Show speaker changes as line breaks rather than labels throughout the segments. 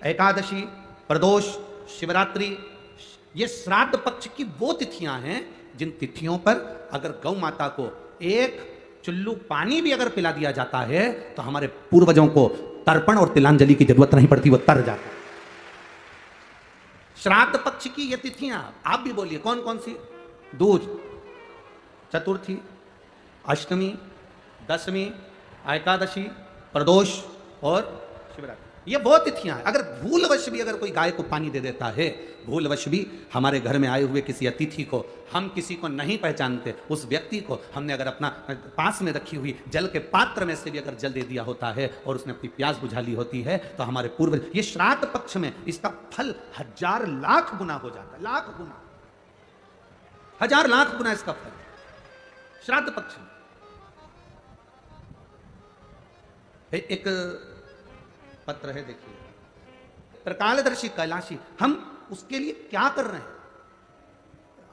एकादशी, प्रदोष, शिवरात्रि, ये श्राद्ध पक्ष की वो तिथियां हैं जिन तिथियों पर अगर गौ माता को एक चुल्लू पानी भी अगर पिला दिया जाता है तो हमारे पूर्वजों को तर्पण और तिलांजलि की जरूरत नहीं पड़ती, वो तर जाता है। श्राद्ध पक्ष की ये तिथियां आप भी बोलिए कौन कौन सी? दूज, चतुर्थी, अष्टमी, दशमी, एकादशी, प्रदोष और शिवरात्रि, ये वो तिथियां हैं। अगर भूलवश भी अगर कोई गाय को पानी दे देता है, भूलवश भी हमारे घर में आए हुए किसी अतिथि को, हम किसी को नहीं पहचानते, उस व्यक्ति को हमने अगर अपना पास में रखी हुई जल के पात्र में से भी अगर जल दे दिया होता है और उसने अपनी प्यास बुझा ली होती है तो हमारे पूर्वज, ये श्राद्ध पक्ष में इसका फल 1000 लाख गुना हो जाता है। लाख गुना, 1000 लाख गुना इसका फल श्राद्ध पक्ष में। एक पत्र है, देखिए, त्रिकालदर्शी कैलाशी, हम उसके लिए क्या कर रहे हैं?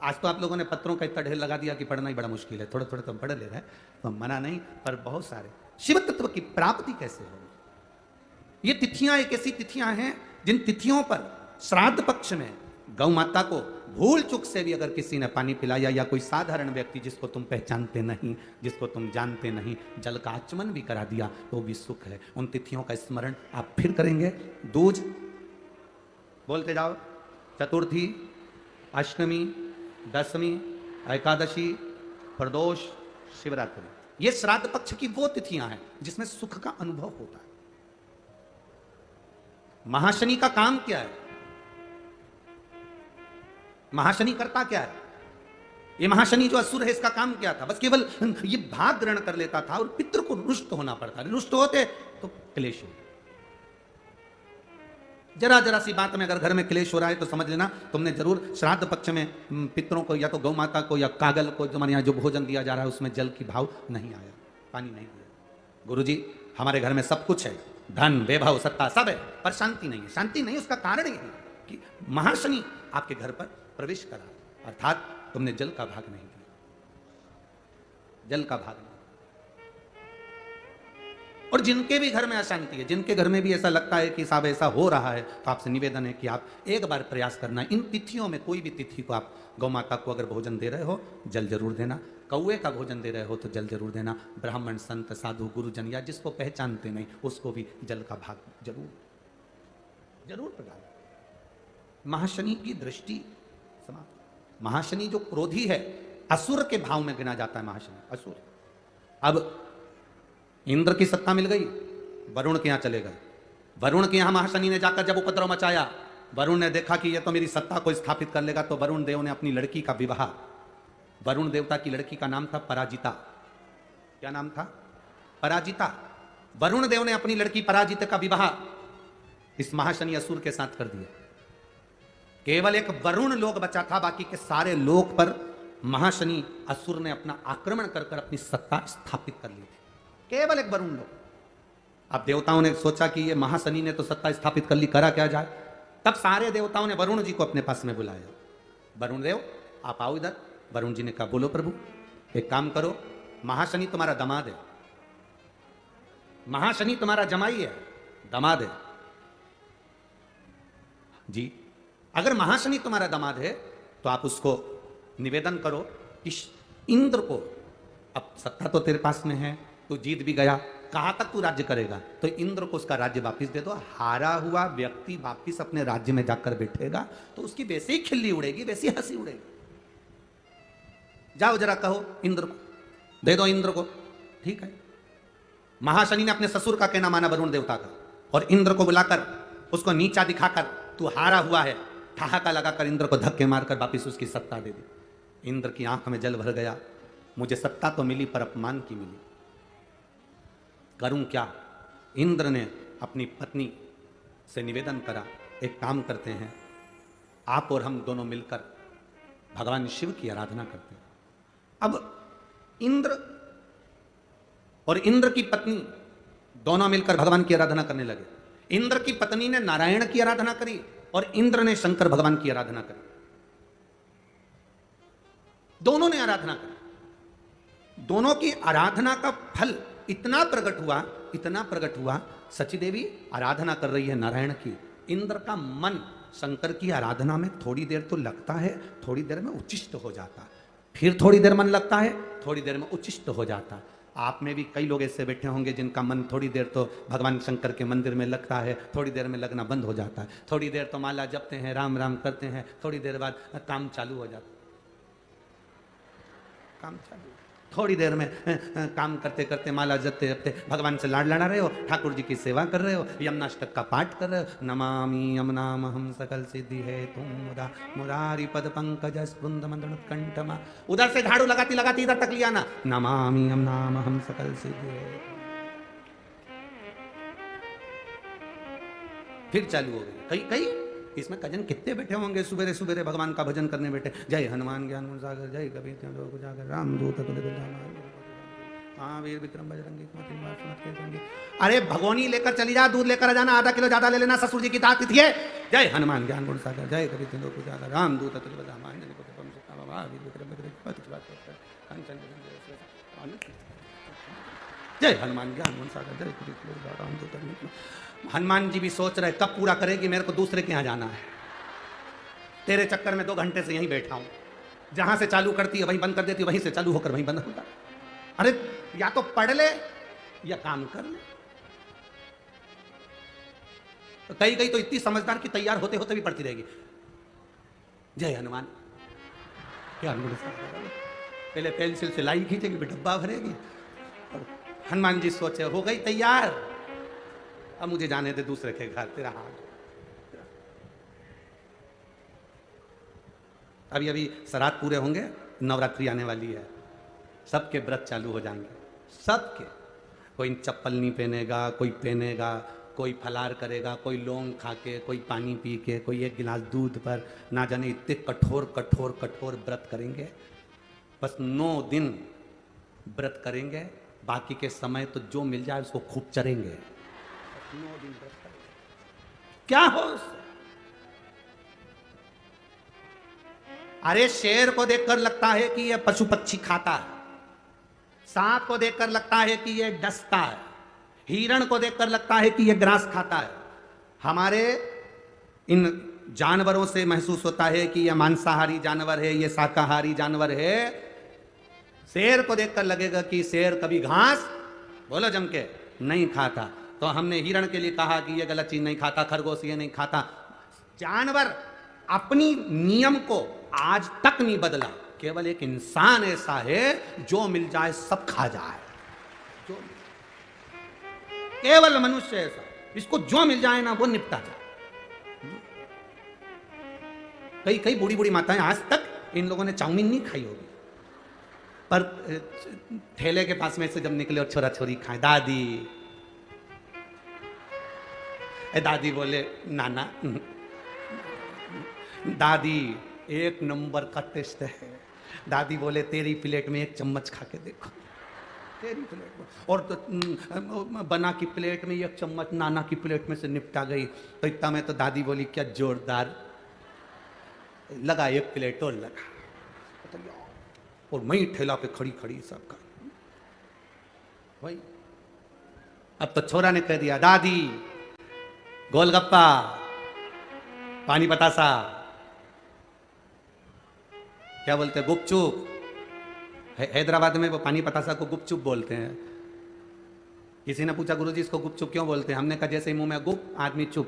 आज तो आप लोगों ने पत्रों का इतना ढेर लगा दिया कि पढ़ना ही बड़ा मुश्किल है, थोड़े थोड़े तो पढ़ ले रहे हैं, तो मना नहीं, पर बहुत सारे शिव तत्व की प्राप्ति कैसे होगी? ये तिथियां एक ऐसी तिथियां हैं जिन तिथियों पर श्राद्ध पक्ष में गौ माता को भूल चुक से भी अगर किसी ने पानी पिलाया या कोई साधारण व्यक्ति जिसको तुम पहचानते नहीं, जिसको तुम जानते नहीं, जल का आचमन भी करा दिया तो भी सुख है। उन तिथियों का स्मरण आप फिर करेंगे। दूज, बोलते जाओ, चतुर्थी, अष्टमी, दशमी, एकादशी, प्रदोष, शिवरात्रि, ये श्राद्ध पक्ष की वो तिथियां हैं जिसमें सुख का अनुभव होता है। महाशनि का काम क्या है? महाशनि करता क्या है? ये महाशनि जो असुर है, इसका काम क्या था? बस केवल ये भाग ग्रहण कर लेता था और पितृ को रुष्ट होना पड़ता। रुष्ट होते तो क्लेश हो। जरा जरा सी बात में अगर घर में क्लेश हो रहा है तो समझ लेना तुमने जरूर श्राद्ध पक्ष में पितरों को या तो गौ माता को या कागल को, जो हमारे यहाँ जो भोजन दिया जा रहा है उसमें जल की भाव नहीं आया, पानी नहीं दिया। गुरुजी, हमारे घर में सब कुछ है, धन, वैभव, सत्ता सब है, पर शांति नहीं है। शांति नहीं, उसका कारण यही है कि महाशनि आपके घर पर प्रवेश करा, अर्थात तुमने जल का भाग नहीं दिया, जल का भाग नहीं। और जिनके भी घर में अशांति है, जिनके घर में भी ऐसा लगता है कि साहब ऐसा हो रहा है, तो आपसे निवेदन है कि आप एक बार प्रयास करना, इन तिथियों में कोई भी तिथि को आप गौ माता को अगर भोजन दे रहे हो जल जरूर देना, कौए का भोजन दे रहे हो तो जल जरूर देना, ब्राह्मण, संत, साधु, गुरुजन या जिसको पहचानते नहीं उसको भी जल का भाग जरूर जरूर प्रदान। महाशनि की दृष्टि समाप्त। महाशनि जो क्रोधी है, असुर के भाव में गिना जाता है महाशनि, असुर। अब इंद्र की सत्ता मिल गई, वरुण के यहां चले गए। वरुण के यहां महाशनि ने जाकर जब उपद्रव मचाया, वरुण ने देखा कि यह तो मेरी सत्ता को स्थापित कर लेगा, तो वरुण देव ने अपनी लड़की का विवाह, वरुण देवता की लड़की का नाम था पराजिता। क्या नाम था? पराजिता। वरुण देव ने अपनी लड़की पराजित का विवाह इस महाशनि असुर के साथ कर दिया। केवल एक वरुण लोक बचा था, बाकी के सारे लोक पर महाशनि असुर ने अपना आक्रमण कर कर अपनी सत्ता स्थापित कर ली थी। केवल एक वरुण लोक। अब देवताओं ने सोचा कि ये महाशनि ने तो सत्ता स्थापित कर ली, करा क्या जाए? तब सारे देवताओं ने वरुण जी को अपने पास में बुलाया। वरुण देव आप आओ इधर। वरुण जी ने कहा, बोलो प्रभु, एक काम करो, महाशनि तुम्हारा दामाद है, महाशनि तुम्हारा जमाई है, दामाद है जी। अगर महाशनि तुम्हारा दामाद है तो आप उसको निवेदन करो कि इंद्र को, अब सत्ता तो तेरे पास में है, तू जीत भी गया, कहां तक तू राज्य करेगा, तो इंद्र को उसका राज्य वापिस दे दो। हारा हुआ व्यक्ति वापिस अपने राज्य में जाकर बैठेगा तो उसकी वैसे ही खिल्ली उड़ेगी, वैसी हंसी उड़ेगी। जाओ जरा कहो इंद्र को, दे दो इंद्र को। ठीक है। महाशनि ने अपने ससुर का कहना माना वरुण देवता का, और इंद्र को बुलाकर उसको नीचा दिखाकर, तू हारा हुआ है, ठहाका लगाकर इंद्र को धक्के मारकर वापिस उसकी सत्ता दे दी। इंद्र की आंख में जल भर गया, मुझे सत्ता तो मिली पर अपमान की मिली, करूं क्या? इंद्र ने अपनी पत्नी से निवेदन करा, एक काम करते हैं, आप और हम दोनों मिलकर भगवान शिव की आराधना करते हैं। अब इंद्र और इंद्र की पत्नी दोनों मिलकर भगवान की आराधना करने लगे। इंद्र की पत्नी ने नारायण की आराधना करी और इंद्र ने शंकर भगवान की आराधना करी। दोनों ने आराधना करी। दोनों की आराधना का फल इतना प्रकट हुआ, इतना प्रकट हुआ, सची देवी आराधना कर रही है नारायण की, इंद्र का मन शंकर की आराधना में थोड़ी देर तो लगता है, थोड़ी देर में उच्चिष्ट हो जाता है, फिर थोड़ी देर मन लगता है, थोड़ी देर में उच्चिष्ट हो जाता है। आप में भी कई लोग ऐसे बैठे होंगे जिनका मन थोड़ी देर तो भगवान शंकर के मंदिर में लगता है, थोड़ी देर में लगना बंद हो जाता है, थोड़ी देर तो माला जपते हैं, राम राम करते हैं, थोड़ी देर बाद काम चालू हो जाता है, काम चालू। थोड़ी देर में काम करते करते माला जपते जपते भगवान से लाड लड़ा रहे हो, ठाकुर जी की सेवा कर रहे हो, यमुनाष्टक का पाठ कर रहे हो, नमामि यमुनामहं सकल सिद्धि है तुम मुदा मुरारी पद पंकज स्पृंद मंदन कंठमा। उधर से झाड़ू लगाती लगाती इधर तक लिया ना, नमामि यमुनामहं सकल सिद्धि है। फिर चालू हो गई। कई कई इसमें कजन कितने बैठे होंगे सुबेरे सुबेरे भगवान का भजन करने बैठे, जय हनुमान ज्ञान गुण सागर, जय कबीर लोक उजागर, राम दूत महावीर विक्रम बजरंगी कुमति निवार सुमति के संगी। अरे भगोनी लेकर चली जा, दूध लेकर आ जाना, आधा किलो ज्यादा ले लेना, ससुर जी की दात तिथि है। जय हनुमान ज्ञान गुण सागर, जय कबीर लोक उजागर, राम दूत जय हनुमान ज्ञान गुण सागर, जय कबीर राम दूत। हनुमान जी भी सोच रहे कब पूरा करेगी, मेरे को दूसरे के यहाँ जाना है, तेरे चक्कर में 2 घंटे से यहीं बैठा हूं, जहां से चालू करती है वहीं बंद कर देती है, वहीं से चालू होकर वहीं बंद होता। अरे या तो पढ़ ले या काम कर ले। तो कई कई तो इतनी समझदार कि तैयार होते होते भी पढ़ती रहेगी, जय हनुमान। क्या पहले पेंसिल से लाई खींचेगी, फिर डब्बा भरेगी। और हनुमान जी सोचे हो गई तैयार, अब मुझे जाने दे दूसरे के घर, तेरा हाथ। अभी अभी श्राद्ध पूरे होंगे, नवरात्रि आने वाली है, सबके व्रत चालू हो जाएंगे, सबके। कोई चप्पल नहीं पहनेगा, कोई पहनेगा, कोई फलार करेगा, कोई लौंग खा के, कोई पानी पी के, कोई 1 गिलास दूध पर, ना जाने इतने कठोर कठोर कठोर व्रत करेंगे। बस 9 दिन व्रत करेंगे, बाकी के समय तो जो मिल जाए उसको खूब चरेंगे। 9 दिन व्रत करेंगे, क्या हो उससे? अरे शेर को देखकर लगता है कि यह पशु पक्षी खाता है, सांप को देखकर लगता है कि यह डसता है, हिरण को देखकर लगता है कि यह ग्रास खाता है। हमारे इन जानवरों से महसूस होता है कि यह मांसाहारी जानवर है, यह शाकाहारी जानवर है। शेर को देखकर लगेगा कि शेर कभी घास, बोलो जम के, नहीं खाता। तो हमने हिरण के लिए कहा कि यह गलत चीज नहीं खाता, खरगोश ये नहीं खाता। जानवर अपनी नियम को आज तक नहीं बदला, केवल एक इंसान ऐसा है जो मिल जाए सब खा जाए। जो केवल मनुष्य ऐसा, इसको जो मिल जाए ना वो निपटा जाए। कई कई बूढ़ी बूढ़ी माताएं आज तक इन लोगों ने चाउमीन नहीं खाई होगी, पर ठेले के पास में से जब निकले और छोरा छोरी खाए, दादी दादी बोले नाना, दादी 1 नंबर का टेस्ट है। दादी बोले तेरी प्लेट में 1 चम्मच खा के देखो, तेरी प्लेट में, और तो बना की प्लेट में 1 चम्मच नाना की प्लेट में से निपटा गई। तो इतना में तो दादी बोली क्या जोरदार लगा, 1 प्लेट और लगा, और मैं ठेला पे खड़ी खड़ी सबका भाई। अब तो छोरा ने कह दिया दादी गोलगप्पा, पानी बतासा, क्या बोलते हैं गुपचुप, हैदराबाद में वो पानी पतासा को गुपचुप बोलते हैं। किसी ने पूछा गुरुजी इसको गुपचुप क्यों बोलते हैं? हमने कहा जैसे मुंह में गुप आदमी चुप,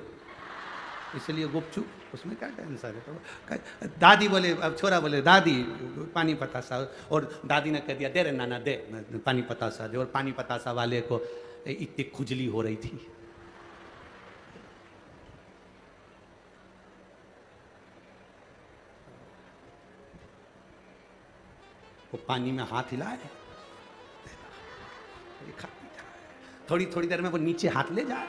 इसलिए गुपचुप, उसमें क्या आंसर है? तो दादी बोले, अब छोरा बोले दादी पानी पतासा, और दादी ने कह दिया दे रे नाना दे पानी पतासा दे। और पानी पतासा वाले को इतनी खुजली हो रही थी, वो पानी में हाथ हिलाए, थोड़ी थोड़ी देर में वो नीचे हाथ ले जाए,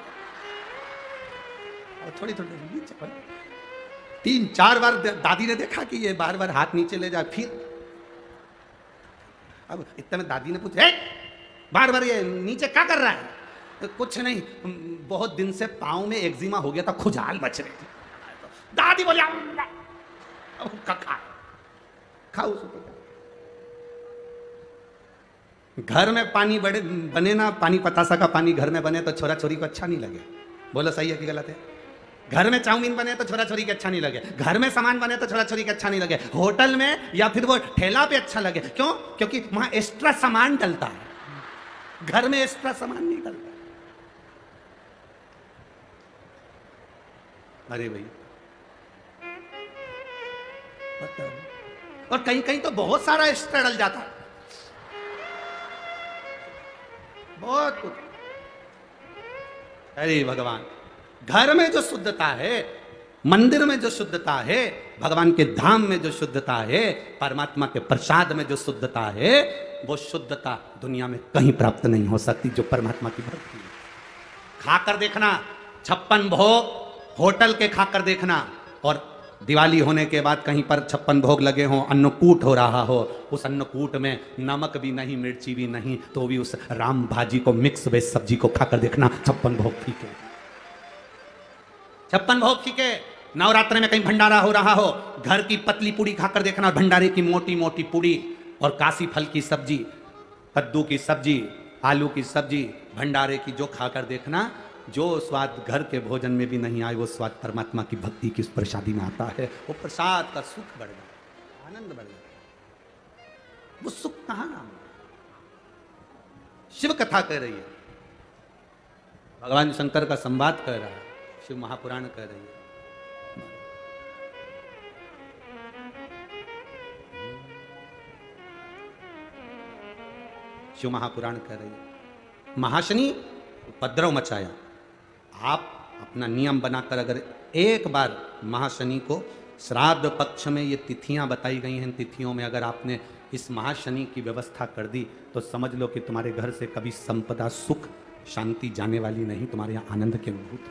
और थोड़ी थोड़ी देर नीचे, 3-4 बार दादी ने देखा कि ये बार बार हाथ नीचे ले जाए। फिर अब इतने में दादी ने पूछा बार बार ये नीचे क्या कर रहा है? तो कुछ नहीं, बहुत दिन से पाँव में एक्जिमा हो गया था, खुजली मच रही थी। दादी बोली खाओ उसको। घर में पानी बने ना, पानी पतासा का पानी घर में बने तो छोरा छोरी को अच्छा नहीं लगे। बोलो सही है कि गलत है? घर में चाउमीन बने तो छोरा छोरी के अच्छा नहीं लगे, घर में सामान बने तो छोरा छोरी के अच्छा नहीं लगे, होटल में या फिर वो ठेला पे अच्छा लगे। क्यों? क्योंकि वहां एक्स्ट्रा सामान डलता है, घर में एक्स्ट्रा सामान नहीं डलता। अरे भाई और कहीं कहीं तो बहुत सारा एक्स्ट्रा डल जाता है, बहुत कुछ। अरे भगवान, घर में जो शुद्धता है, मंदिर में जो शुद्धता है, भगवान के धाम में जो शुद्धता है, परमात्मा के प्रसाद में जो शुद्धता है, वो शुद्धता दुनिया में कहीं प्राप्त नहीं हो सकती जो परमात्मा की भक्ति है। खाकर देखना 56 भोग होटल के, खाकर देखना, और दिवाली होने के बाद कहीं पर 56 भोग लगे हों, अन्नकूट हो रहा हो, उस अन्नकूट में नमक भी नहीं, मिर्ची भी नहीं, तो भी उस राम भाजी को, मिक्स वेज सब्जी को खाकर देखना 56 भोग फीके, 56 भोग फीके। नवरात्र में कहीं भंडारा हो रहा हो, घर की पतली पूड़ी खाकर देखना, भंडारे की मोटी मोटी पूड़ी, और काशी फल की सब्जी, कद्दू की सब्जी, आलू की सब्जी, भंडारे की, जो खाकर देखना, जो स्वाद घर के भोजन में भी नहीं आए, वो स्वाद परमात्मा की भक्ति की उस प्रसादी में आता है। वो प्रसाद का सुख बढ़ गया, आनंद बढ़ गया। वो सुख कहां नाम? शिव कथा कह रही है, भगवान शंकर का संवाद कह रहा है, शिव महापुराण कह रही है। शिव महापुराण कह रही है, महाशनि उपद्रव मचाया। आप अपना नियम बनाकर अगर एक बार महाशनि को, श्राद्ध पक्ष में ये तिथियां बताई गई हैं, तिथियों में अगर आपने इस महाशनि की व्यवस्था कर दी, तो समझ लो कि तुम्हारे घर से कभी संपदा, सुख, शांति जाने वाली नहीं, तुम्हारे यहाँ आनंद की अनुभूति।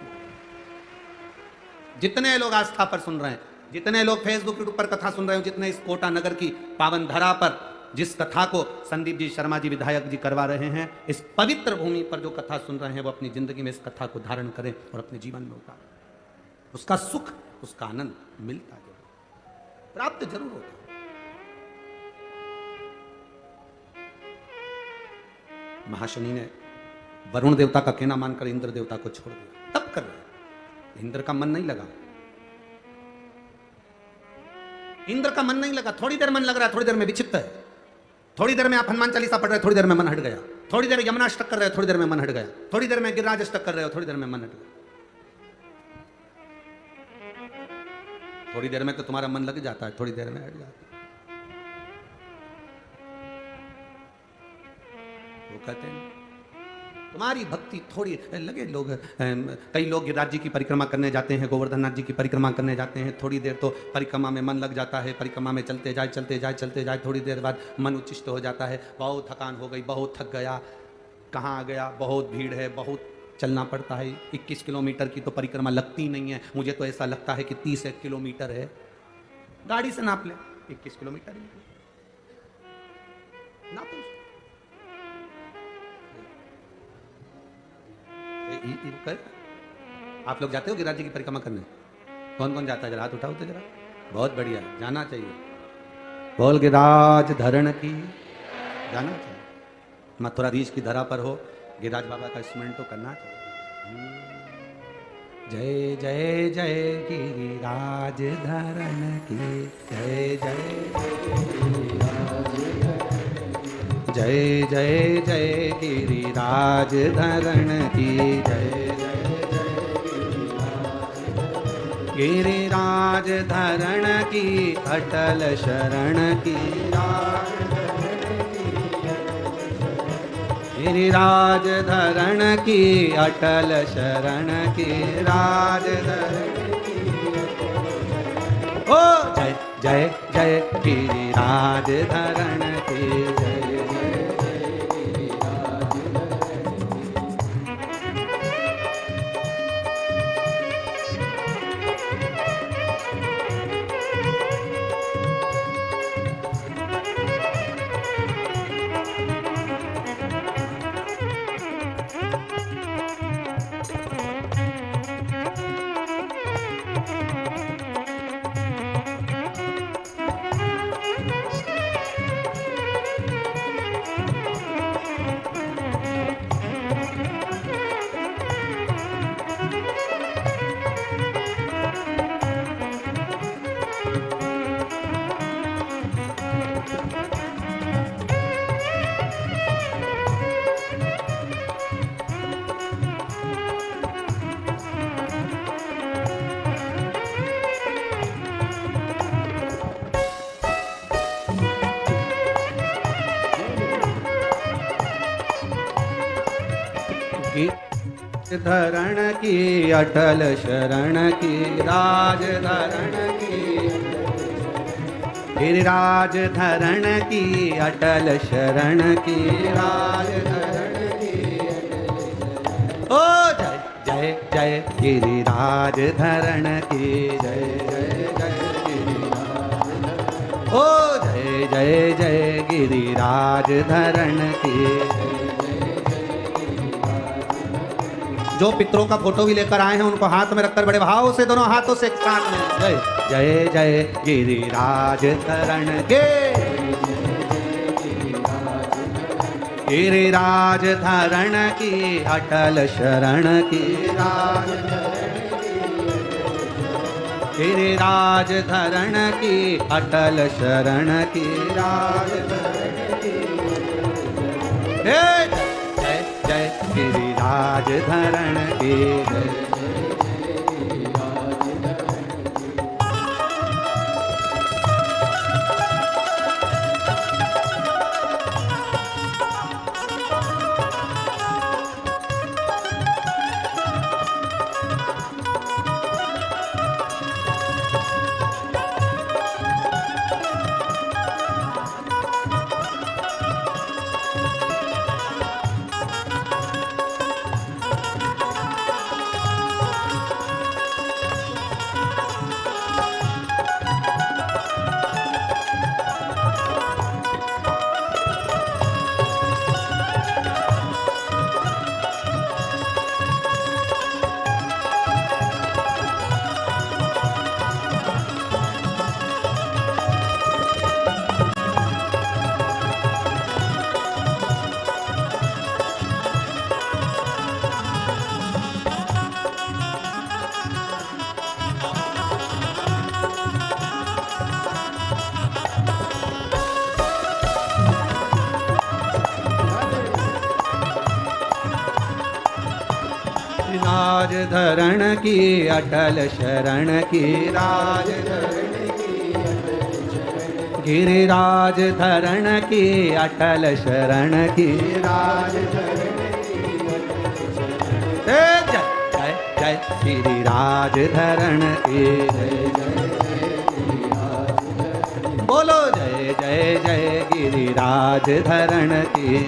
जितने लोग आस्था पर सुन रहे हैं, जितने लोग फेसबुक यूट्यूब पर कथा सुन रहे हो, जितने इस कोटा नगर की पावन धरा पर जिस कथा को संदीप जी शर्मा जी विधायक जी करवा रहे हैं, इस पवित्र भूमि पर जो कथा सुन रहे हैं, वो अपनी जिंदगी में इस कथा को धारण करें और अपने जीवन में उतारें। उसका सुख, उसका आनंद मिलता जरूर, प्राप्त जरूर होता। महाशनि ने वरुण देवता का कहना मानकर इंद्र देवता को छोड़ दिया, तब कर रहे। इंद्र का मन नहीं लगा, इंद्र का मन नहीं लगा। थोड़ी देर मन लग रहा है, थोड़ी देर में विक्षिप्त है। थोड़ी देर में आप हनुमान चालीसा पढ़ रहे, थोड़ी देर में मन हट गया। थोड़ी देर यमुना अष्टक कर रहे हो, थोड़ी देर में मन हट गया। थोड़ी देर में गिरिराज अष्टक कर रहे हो, थोड़ी देर में मन हट गया। थोड़ी देर में तो तुम्हारा मन लग जाता है, थोड़ी देर में हट जाता है। वो कहते हैं तुम्हारी भक्ति थोड़ी लगे। लोग, कई लोग गिरिराज जी की परिक्रमा करने जाते हैं, गोवर्धन नाथ जी की परिक्रमा करने जाते हैं, थोड़ी देर तो परिक्रमा में मन लग जाता है, परिक्रमा में चलते जाए चलते जाए चलते जाए, थोड़ी देर बाद मन उच्चिष्ट हो जाता है, बहुत थकान हो गई, बहुत थक गया, कहाँ आ गया, बहुत भीड़ है, बहुत चलना पड़ता है। 21 किलोमीटर की तो परिक्रमा लगती नहीं है, मुझे तो ऐसा लगता है कि 30 किलोमीटर है। गाड़ी से नाप ले, 21 किलोमीटर नापो। आप लोग जाते हो गिरिराज जी की परिक्रमा करने? कौन कौन जाता है? जरा हाथ उठाओ तो जरा। बहुत बढ़िया, जाना चाहिए। बोल गिरिराज धरण की, जाना चाहिए। मथुराधीश की धरा पर हो, गिरिराज बाबा का स्मरण तो करना चाहिए। जय जय जय गिरिराज धरण की, जय जय जय जय गिरिराज धरण की, जय गिरिराज धरण की, अटल शरण की, गिरिराज धरण की, अटल शरण की, राज धरण की। ओ जय जय जय गिरिराज धरण की, जय धरण की अटल शरण की, राज धरण की, गिरिराज धरण की अटल शरण की, राज धरण की। ओ जय जय जय गिरिराज धरण की, जय जय जय गिरिराज। ओ जय जय जय गिरिराज धरण की। जो पितरों का फोटो भी लेकर आए हैं उनको हाथ में रखकर बड़े भाव से दोनों हाथों से एक साथ में जय जय जय गिरिराज धरण के, गिरिराज धरण की अटल शरण की, राज गिरिराज धरण की अटल शरण की, राज जय जय गिरिराज धरण की, जय। राज धरण की अटल शरण की, राज गिरिराज धरण की अटल शरण की, राज जय जय जय गिरिराज धरण की, जय बोलो जय जय जय गिरिराज धरण की।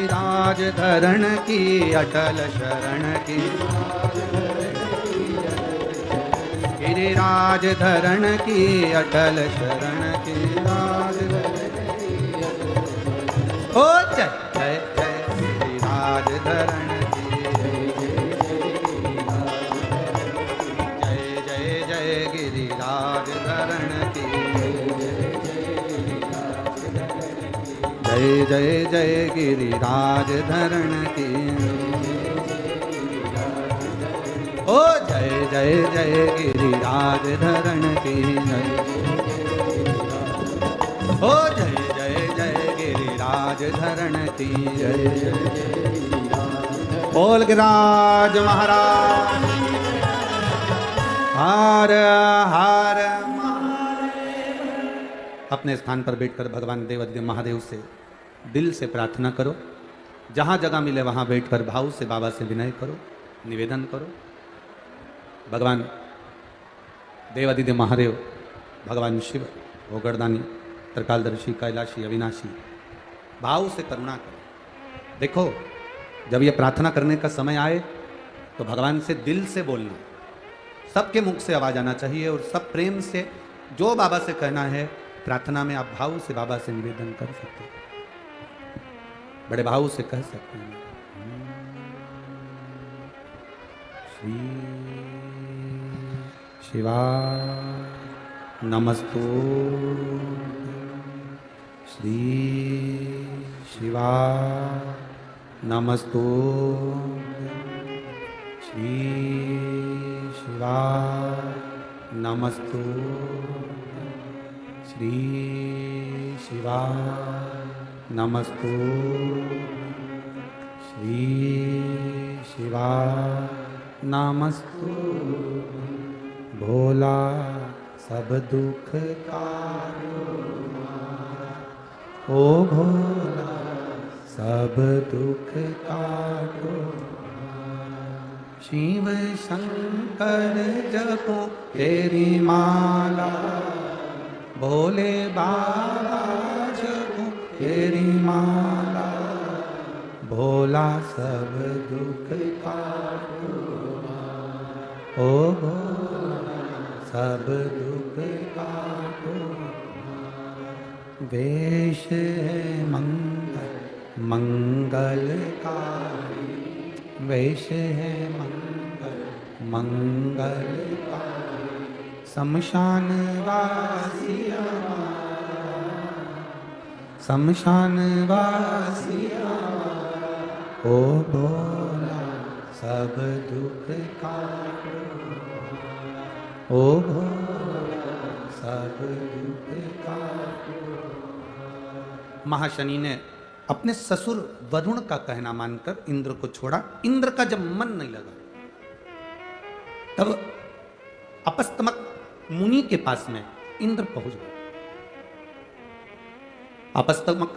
राज धरण की अटल शरण की, गिरिराज धरण की अटल शरण की राज ओ जय जय जय गिरिराज धरण की जय जय जय गिरिराज धरण की जय जय जय गिरिराज धरण की ओ जय जय जय गिरिराज धरण की जय ओ जय जय जय गिरिराज धरण की जय बोल गिरिराज महाराज हर हर अपने स्थान पर बैठकर भगवान देवाधिदेव महादेव से दिल से प्रार्थना करो। जहाँ जगह मिले वहाँ बैठकर भाव से बाबा से विनय करो, निवेदन करो। भगवान देवाधिदेव महादेव, भगवान शिव, भोगड़दानी, त्रिकालदर्शी, कैलाशी, अविनाशी, भाव से करुणा करो। देखो, जब ये प्रार्थना करने का समय आए तो भगवान से दिल से बोलना, सबके मुख से आवाज आना चाहिए और सब प्रेम से जो बाबा से कहना है प्रार्थना में आप भाव से बाबा से निवेदन कर सकते हैं, बड़े भाव से कह सकते हैं। श्री शिवा नमस्तु श्री शिवा नमस्तु श्री शिवा नमस्तु श्री शिवा नमस्तु श्री शिवा नमस्तु भोला सब दुख काटो ओ भोला सब दुख काटो शिव शंकर जपो तेरी माला भोले बाबा जपो तेरी माला भोला सब दुख काटो ओ भोला सब दुख काटो वेश है मंगल मंगलकारी वेश है मंगल मंगलकारी शमशान वासिया शमशान वासिया ओ भोला सब दुख काटो ओ भोला सब दुख काटो। महाशनि ने अपने ससुर वरुण का कहना मानकर इंद्र को छोड़ा। इंद्र का जब मन नहीं लगा तब अपस्तमक मुनि के पास में इंद्र पहुंच गए। अपस्तमक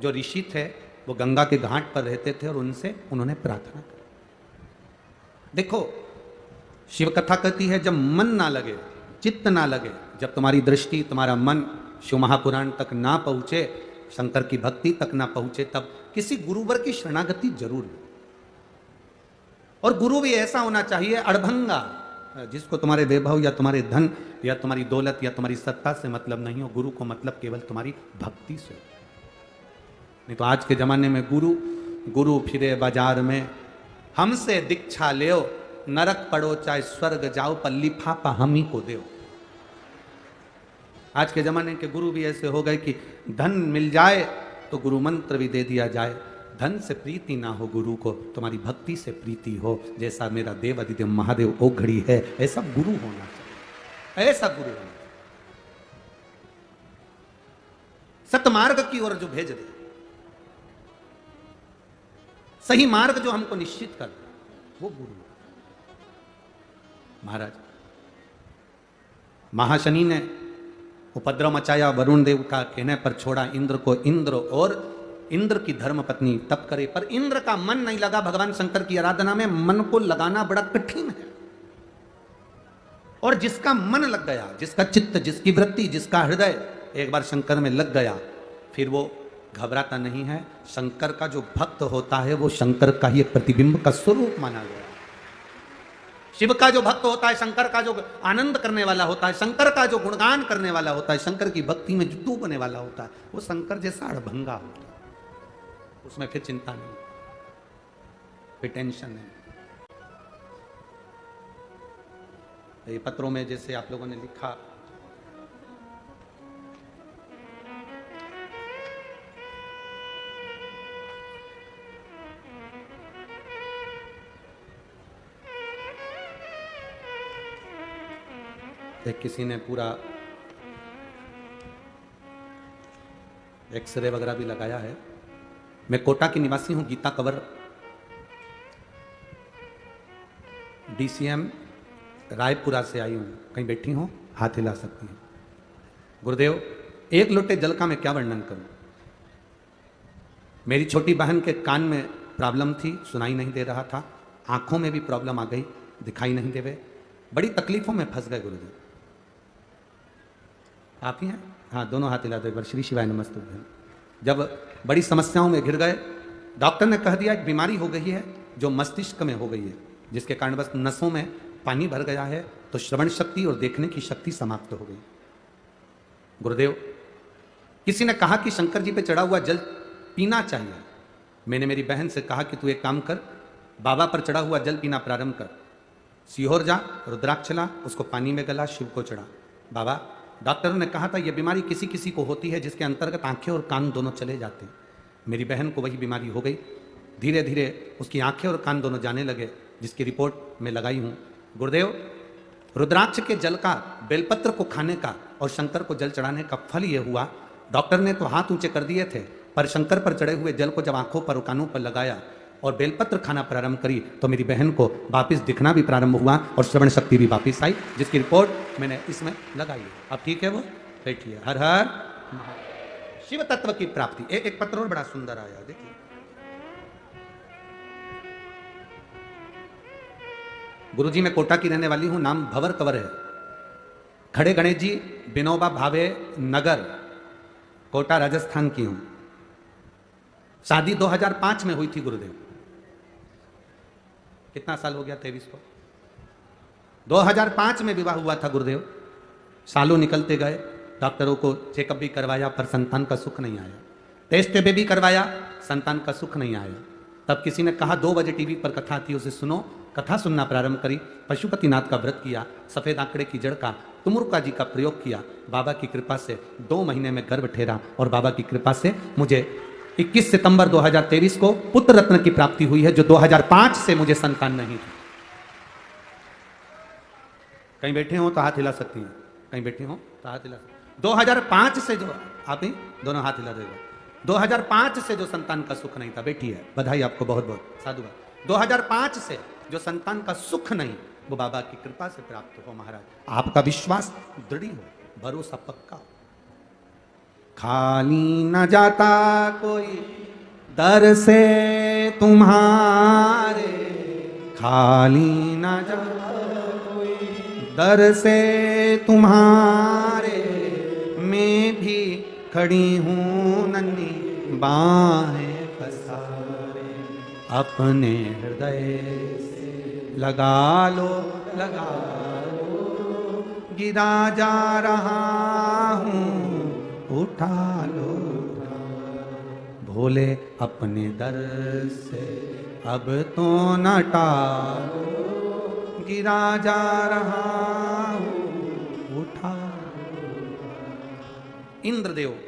जो ऋषि थे वो गंगा के घाट पर रहते थे और उनसे उन्होंने प्रार्थना की। देखो, शिव कथा कहती है जब मन ना लगे, चित्त ना लगे, जब तुम्हारी दृष्टि, तुम्हारा मन शिव महापुराण तक ना पहुंचे, शंकर की भक्ति तक ना पहुंचे, तब किसी गुरुवर की शरणागति जरूर लो। और गुरु भी ऐसा होना चाहिए अड़भंगा, जिसको तुम्हारे वैभव या तुम्हारे धन या तुम्हारी दौलत या तुम्हारी सत्ता से मतलब नहीं हो। गुरु को मतलब केवल तुम्हारी भक्ति से। नहीं तो आज के जमाने में गुरु फिरे बाजार में, हमसे दीक्षा ले, नरक पड़ो चाहे स्वर्ग जाओ, पर लिफाफा हम ही को दो। आज के जमाने के गुरु भी ऐसे हो गए कि धन मिल जाए तो गुरु मंत्र भी दे दिया जाए। धन से प्रीति ना हो गुरु को, तुम्हारी भक्ति से प्रीति हो। जैसा मेरा देवाधिदेव महादेव ओघड़ी है, ऐसा गुरु होना चाहिए, ऐसा गुरु होना चाहिए। सतमार्ग की ओर जो भेज दे, सही मार्ग जो हमको निश्चित कर, वो गुरु। महाराज महाशनि ने उपद्रव मचाया, वरुण देव का कहने पर छोड़ा इंद्र को। इंद्र और इंद्र की धर्म पत्नी तप करे, पर इंद्र का मन नहीं लगा भगवान शंकर की आराधना में। मन को लगाना बड़ा कठिन है। और जिसका मन लग गया, जिसका चित्त, जिसकी वृत्ति, जिसका हृदय एक बार शंकर में लग गया, फिर वो घबराता नहीं है। शंकर का जो भक्त होता है वो शंकर का ही प्रतिबिंब का स्वरूप माना गया। शिव का जो भक्त होता है, शंकर का जो आनंद करने वाला होता है, शंकर का जो गुणगान करने वाला होता है, शंकर की भक्ति में जो डूबने वाला होता है, वो शंकर जैसा अड़भंगा होता है। उसमें फिर चिंता नहीं, फिर टेंशन नहीं। ये पत्रों में जैसे आप लोगों ने लिखा, किसी ने पूरा एक्सरे वगैरह भी लगाया है। मैं कोटा की निवासी हूं, गीता कवर डीसीएम रायपुरा से आई हूं। कहीं बैठी हो, हाथ हिला सकती हैं। गुरुदेव, एक लोटे जल का मैं क्या वर्णन करूं। मेरी छोटी बहन के कान में प्रॉब्लम थी, सुनाई नहीं दे रहा था, आंखों में भी प्रॉब्लम आ गई, दिखाई नहीं देवे, बड़ी तकलीफों में फंस गए। गुरुदेव आप ही हैं? हाँ, दोनों हाथ हिला दो एक बार। श्री शिवाय नमस्तुभ्यं। जब बड़ी समस्याओं में घिर गए, डॉक्टर ने कह दिया एक बीमारी हो गई है जो मस्तिष्क में हो गई है, जिसके कारण बस नसों में पानी भर गया है, तो श्रवण शक्ति और देखने की शक्ति समाप्त हो गई। गुरुदेव, किसी ने कहा कि शंकर जी पे चढ़ा हुआ जल पीना चाहिए। मैंने मेरी बहन से कहा कि तू एक काम कर, बाबा पर चढ़ा हुआ जल पीना प्रारंभ कर। सीहोर जा, रुद्राक्ष ला, उसको पानी में गला, शिव को चढ़ा। बाबा, डॉक्टर ने कहा था यह बीमारी किसी किसी को होती है जिसके अंतर्गत आंखें और कान दोनों चले जाते हैं। मेरी बहन को वही बीमारी हो गई। धीरे धीरे उसकी आंखें और कान दोनों जाने लगे, जिसकी रिपोर्ट मैं लगाई हूँ। गुरुदेव, रुद्राक्ष के जल का, बेलपत्र को खाने का और शंकर को जल चढ़ाने का फल यह हुआ, डॉक्टर ने तो हाथ ऊंचे कर दिए थे, पर शंकर पर चढ़े हुए जल को जब आंखों पर और कानों पर लगाया और बेलपत्र खाना प्रारंभ करी, तो मेरी बहन को वापस दिखना भी प्रारंभ हुआ और श्रवण शक्ति भी वापस आई, जिसकी रिपोर्ट मैंने इसमें लगाई है। अब ठीक है, वो बैठिए। हर हर शिव तत्व की प्राप्ति। एक पत्र और बड़ा सुंदर आया, देखिए। गुरुजी, मैं कोटा की रहने वाली हूं, नाम भंवर कंवर है। खड़े गणेश जी, विनोबा भावे नगर, कोटा राजस्थान की हूं। शादी 2005 में हुई थी गुरुदेव। कितना साल हो गया? 23 को। 2005 में विवाह हुआ था गुरुदेव। सालों निकलते गए, डॉक्टरों को चेकअप भी करवाया, पर संतान का सुख नहीं आया। टेस्ट भी करवाया, संतान का सुख नहीं आया। तब किसी ने कहा 2 बजे टीवी पर कथा थी, उसे सुनो। कथा सुनना प्रारंभ करी, पशुपतिनाथ का व्रत किया, सफेद आंकड़े की जड़ का, तुमुरुका जी का प्रयोग किया। बाबा की कृपा से 2 महीने में गर्भ ठहरा और बाबा की कृपा से मुझे 21 सितंबर 2023 को पुत्र रत्न की प्राप्ति हुई है, जो 2005 से मुझे संतान नहीं थी। कहीं बैठे हो तो हाथ हिला सकती हैं, कहीं बैठे हो तो हाथ हिला सकती हैं। 2005 से जो, आप ही दोनों हाथ हिला देगा। 2005 से जो संतान का सुख नहीं था, बेटी है, बधाई आपको बहुत बहुत, साधुवाद। 2005 से जो संतान का सुख नहीं, वो बाबा की कृपा से प्राप्त हो। महाराज, आपका विश्वास दृढ़ हो, भरोसा पक्का। खाली न जाता कोई दर से तुम्हारे, खाली न जाता कोई दर से तुम्हारे, मैं भी खड़ी हूँ नन्ही बाहें पसारे, अपने हृदय से लगा लो, लगा लो, गिरा जा रहा हूँ, उठा लो, भोले अपने दर से अब तो न टालो, गिरा जा रहा हूँ, उठा लो। इंद्रदेव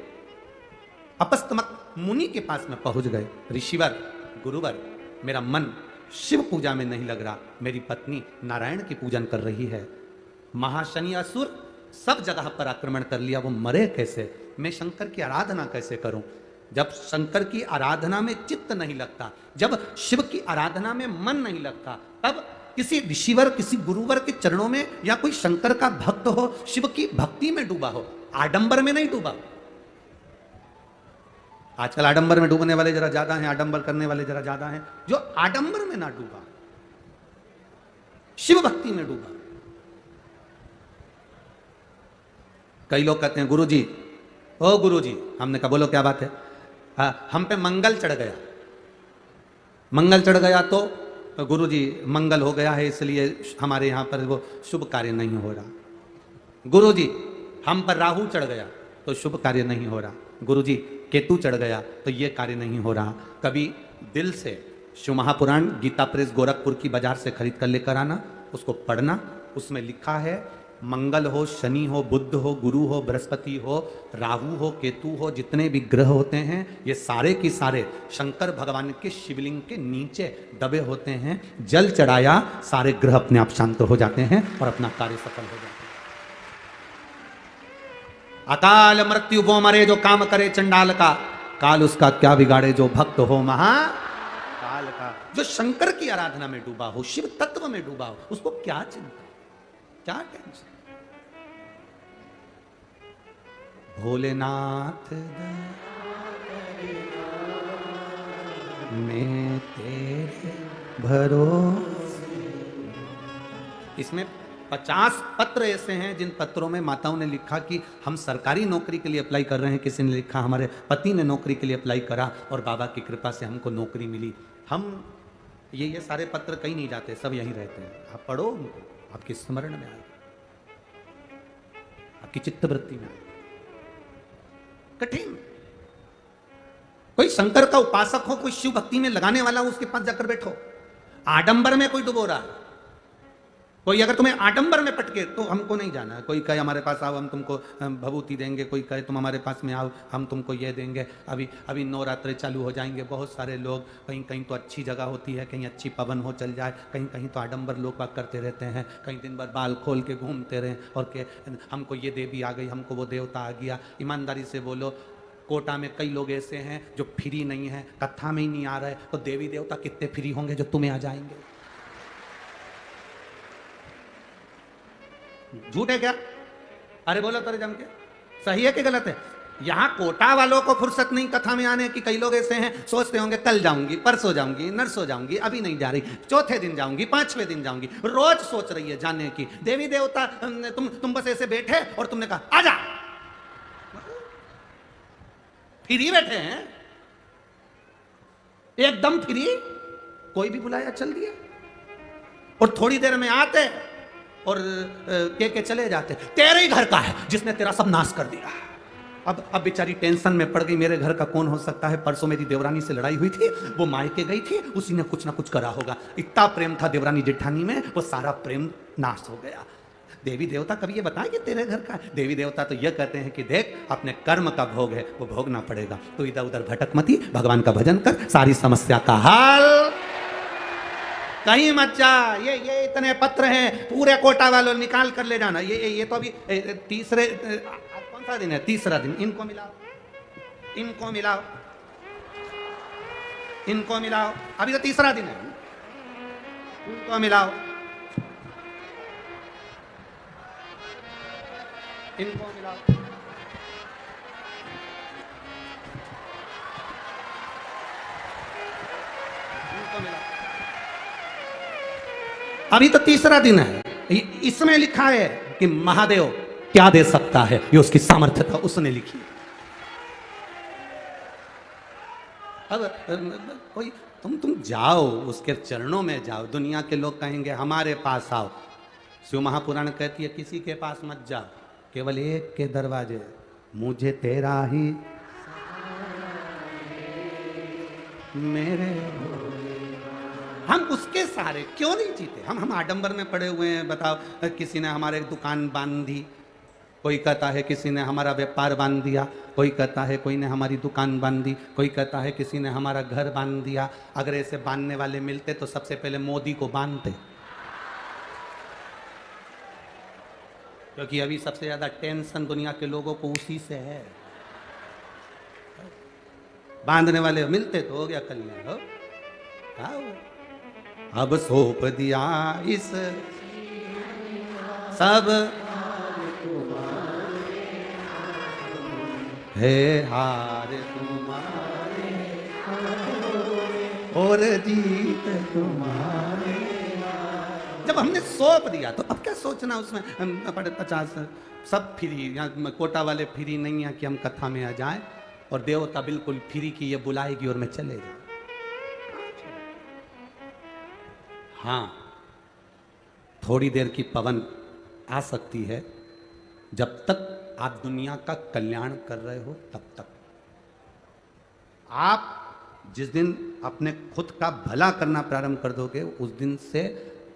अपस्तमक मुनि के पास में पहुंच गए। ऋषिवर, गुरुवर, मेरा मन शिव पूजा में नहीं लग रहा, मेरी पत्नी नारायण की पूजन कर रही है। महाशनि असुर सब जगह पर आक्रमण कर लिया, वो मरे कैसे? मैं शंकर की आराधना कैसे करूं? जब शंकर की आराधना में चित्त नहीं लगता, जब शिव की आराधना में मन नहीं लगता, तब किसी ऋषिवर, किसी गुरुवर के चरणों में, या कोई शंकर का भक्त हो, शिव की भक्ति में डूबा हो, आडंबर में नहीं डूबा। आजकल आडंबर में डूबने वाले जरा ज्यादा हैं, आडंबर करने वाले जरा ज्यादा हैं। जो आडंबर में ना डूबा, शिव भक्ति में डूबा। कई लोग कहते हैं गुरुजी, ओ गुरुजी, हमने कहा बोलो क्या बात है? हम पे मंगल चढ़ गया। मंगल चढ़ गया तो गुरुजी मंगल हो गया है इसलिए हमारे यहाँ पर वो शुभ कार्य नहीं हो रहा, गुरुजी हम पर राहु चढ़ गया तो शुभ कार्य नहीं हो रहा, गुरुजी केतु चढ़ गया तो ये कार्य नहीं हो रहा। कभी दिल से शिव महापुराण गीता प्रेस गोरखपुर की बाजार से खरीद कर लेकर आना, उसको पढ़ना, उसमें लिखा है मंगल हो, शनि हो, बुध हो, गुरु हो, बृहस्पति हो, राहु हो, केतु हो, जितने भी ग्रह होते हैं ये सारे के सारे शंकर भगवान के शिवलिंग के नीचे दबे होते हैं। जल चढ़ाया सारे ग्रह अपने आप शांत हो जाते हैं और अपना कार्य सफल हो जाता है। अकाल मृत्यु वो मरे जो काम करे चंडाल का, काल उसका क्या बिगाड़े जो भक्त हो महाकाल का। जो शंकर की आराधना में डूबा हो, शिव तत्व में डूबा हो, उसको क्या चिंता, क्या टेंशन। भोलेनाथ मैं तेरे भरोसे। इसमें 50 पत्र ऐसे हैं जिन पत्रों में माताओं ने लिखा कि हम सरकारी नौकरी के लिए अप्लाई कर रहे हैं, किसी ने लिखा हमारे पति ने नौकरी के लिए अप्लाई करा और बाबा की कृपा से हमको नौकरी मिली। हम ये सारे पत्र कहीं नहीं जाते, सब यहीं रहते हैं। आप पढ़ो उनको, आपके स्मरण में आएगा, आपकी चित्तवृत्ति में आएगा। कठिन कोई शंकर का उपासक हो, कोई शिव भक्ति में लगाने वाला हो, उसके पास जाकर बैठो। आडंबर में कोई डुबो रहा है, कोई अगर तुम्हें आडंबर में पटके तो हमको नहीं जाना है। कोई कहे हमारे पास आओ हम तुमको भभूति देंगे, कोई कहे तुम हमारे पास में आओ हम तुमको ये देंगे। अभी नवरात्रे चालू हो जाएंगे, बहुत सारे लोग, कहीं कहीं तो अच्छी जगह होती है, कहीं अच्छी पवन हो चल जाए, कहीं कहीं तो आडंबर लोग बात करते रहते हैं, कहीं दिन भर बाल खोल के घूमते रहें और के हमको ये देवी आ गई, हमको वो देवता आ गया। ईमानदारी से बोलो, कोटा में कई लोग ऐसे हैं जो फ्री नहीं है, कथा में ही नहीं आ रहे, तो देवी देवता कितने फ्री होंगे जो तुम्हें आ जाएंगे। झूठ है क्या? अरे बोलो तो जम के, सही है कि गलत है? यहां कोटा वालों को फुर्सत नहीं कथा में आने की। कई लोग ऐसे हैं सोचते होंगे कल जाऊंगी, परसों जाऊंगी, नरसों जाऊंगी, अभी नहीं जा रही, चौथे दिन जाऊंगी, पांचवें दिन जाऊंगी, रोज सोच रही है जाने की। देवी देवता तुम बस ऐसे बैठे और तुमने कहा आजा, फ्री बैठे हैं, एकदम फ्री, कोई भी बुलाया चल दिया और थोड़ी देर में आते और के चले जाते। तेरे ही घर का है जिसने तेरा सब नाश कर दिया। अब बेचारी टेंशन में पड़ गई, मेरे घर का कौन हो सकता है? परसों मेरी देवरानी से लड़ाई हुई थी, वो मायके गई थी, उसी ने कुछ ना कुछ करा होगा। इतना प्रेम था देवरानी जेठानी में, वो सारा प्रेम नाश हो गया। देवी देवता कभी ये बताए कि तेरे घर का है? देवी देवता तो ये कहते हैं कि देख अपने कर्म का भोग है वो भोगना पड़ेगा, तो इधर उधर भटक मती, भगवान का भजन कर, सारी समस्या का हल। कहीं मत जा। ये इतने पत्र हैं, पूरे कोटा वालों निकाल कर ले जाना। ये तो अभी तीसरे, कौन सा दिन है? तीसरा दिन। इनको मिलाओ, इनको मिलाओ, इनको मिलाओ, अभी तो तीसरा दिन है, इनको मिलाओ, इनको मिलाओ, इनको मिलाओ। अभी तो तीसरा दिन है। इसमें लिखा है कि महादेव क्या दे सकता है, ये उसकी सामर्थ्यता उसने लिखी। अब कोई तुम जाओ उसके चरणों में जाओ। दुनिया के लोग कहेंगे हमारे पास आओ, शिव महापुराण कहती है किसी के पास मत जाओ, केवल एक के दरवाजे, मुझे तेरा ही मेरे। हम उसके सहारे क्यों नहीं जीते? हम आडंबर में पड़े हुए हैं। बताओ, किसी ने हमारे दुकान बांध दी, कोई कहता है किसी ने हमारा व्यापार बांध दिया, कोई कहता है कोई ने हमारी दुकान बांध दी, कोई कहता है किसी ने हमारा घर बांध दिया। अगर ऐसे बांधने वाले मिलते तो सबसे पहले मोदी को बांधते, क्योंकि अभी सबसे ज्यादा टेंशन दुनिया के लोगों को उसी से है। बांधने वाले मिलते तो हो गया कल्याण। हो अब सौंप दिया इस सब है हार तुम्हारे और जीत तुम्हारे। जब हमने सौंप दिया तो अब क्या सोचना उसमें 50 सब फ्री। यहाँ कोटा वाले फ्री नहीं है कि हम कथा में आ जाएं, और देवता बिल्कुल फ्री की ये बुलाएगी और मैं चले जाऊं। हाँ, थोड़ी देर की पवन आ सकती है, जब तक आप दुनिया का कल्याण कर रहे हो तब तक। आप जिस दिन अपने खुद का भला करना प्रारंभ कर दोगे, उस दिन से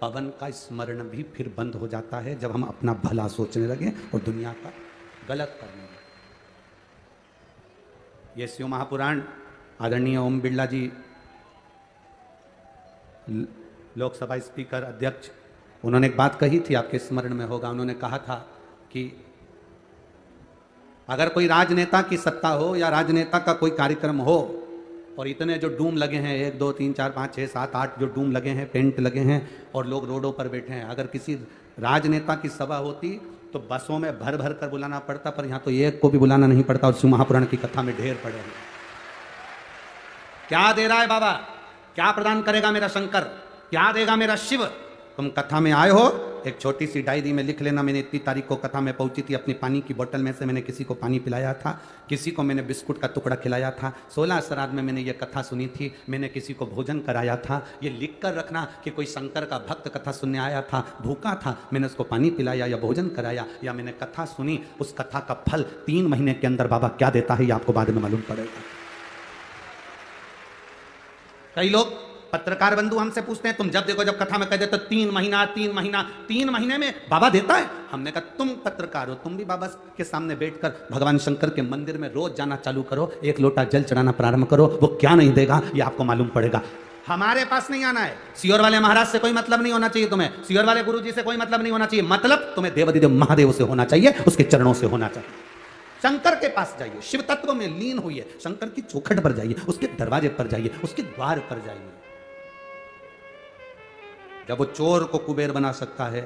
पवन का स्मरण भी फिर बंद हो जाता है, जब हम अपना भला सोचने लगे और दुनिया का गलत करने लगे। ये शिव महापुराण आदरणीय ओम बिरला जी, लोकसभा स्पीकर अध्यक्ष, उन्होंने एक बात कही थी, आपके स्मरण में होगा। उन्होंने कहा था कि अगर कोई राजनेता की सत्ता हो या राजनेता का कोई कार्यक्रम हो और इतने जो डूम लगे हैं, 1 2 3 4 5 6 7 8 जो डूम लगे हैं, पेंट लगे हैं और लोग रोडों पर बैठे हैं, अगर किसी राजनेता की सभा होती तो बसों में भर भर कर बुलाना पड़ता, पर यहाँ तो एक को भी बुलाना नहीं पड़ता और शिव महापुराण की कथा में ढेर पड़े हैं। क्या दे रहा है बाबा, क्या प्रदान करेगा मेरा शंकर, क्या देगा मेरा शिव? तुम कथा में आए हो, एक छोटी सी डायरी में लिख लेना, मैंने इतनी तारीख को कथा में पहुंची थी, अपनी पानी की बोतल में से मैंने किसी को पानी पिलाया था, किसी को मैंने बिस्कुट का टुकड़ा खिलाया था, 16 श्राद्ध में मैंने ये कथा सुनी थी, मैंने किसी को भोजन कराया था। ये लिख कर रखना कि कोई शंकर का भक्त कथा सुनने आया था, भूखा था, मैंने उसको पानी पिलाया या भोजन कराया या मैंने कथा सुनी, उस कथा का फल 3 महीने के अंदर बाबा क्या देता है, ये आपको बाद में मालूम पड़ेगा। कई लोग पत्रकार बंधु हमसे पूछते हैं, तुम जब देखो जब कथा में कह देते 3 महीना 3 महीने में बाबा देता है। हमने कहा तुम पत्रकार हो, तुम भी बाबा के सामने बैठकर भगवान शंकर के मंदिर में रोज जाना चालू करो, 1 लोटा जल चढ़ाना प्रारंभ करो, वो क्या नहीं देगा ये आपको मालूम पड़ेगा। हमारे पास नहीं आना है, सियोर वाले महाराज से कोई मतलब नहीं होना चाहिए, तुम्हें सियोर वाले गुरु जी से कोई मतलब नहीं होना चाहिए, मतलब तुम्हें देवाधिदेव महादेव से होना चाहिए, उसके चरणों से होना चाहिए। शंकर के पास जाइए, शिव तत्व में लीन होइए, शंकर की चौखट पर जाइए, उसके दरवाजे पर जाइए, उसके द्वार पर जाइए। जब वो चोर को कुबेर बना सकता है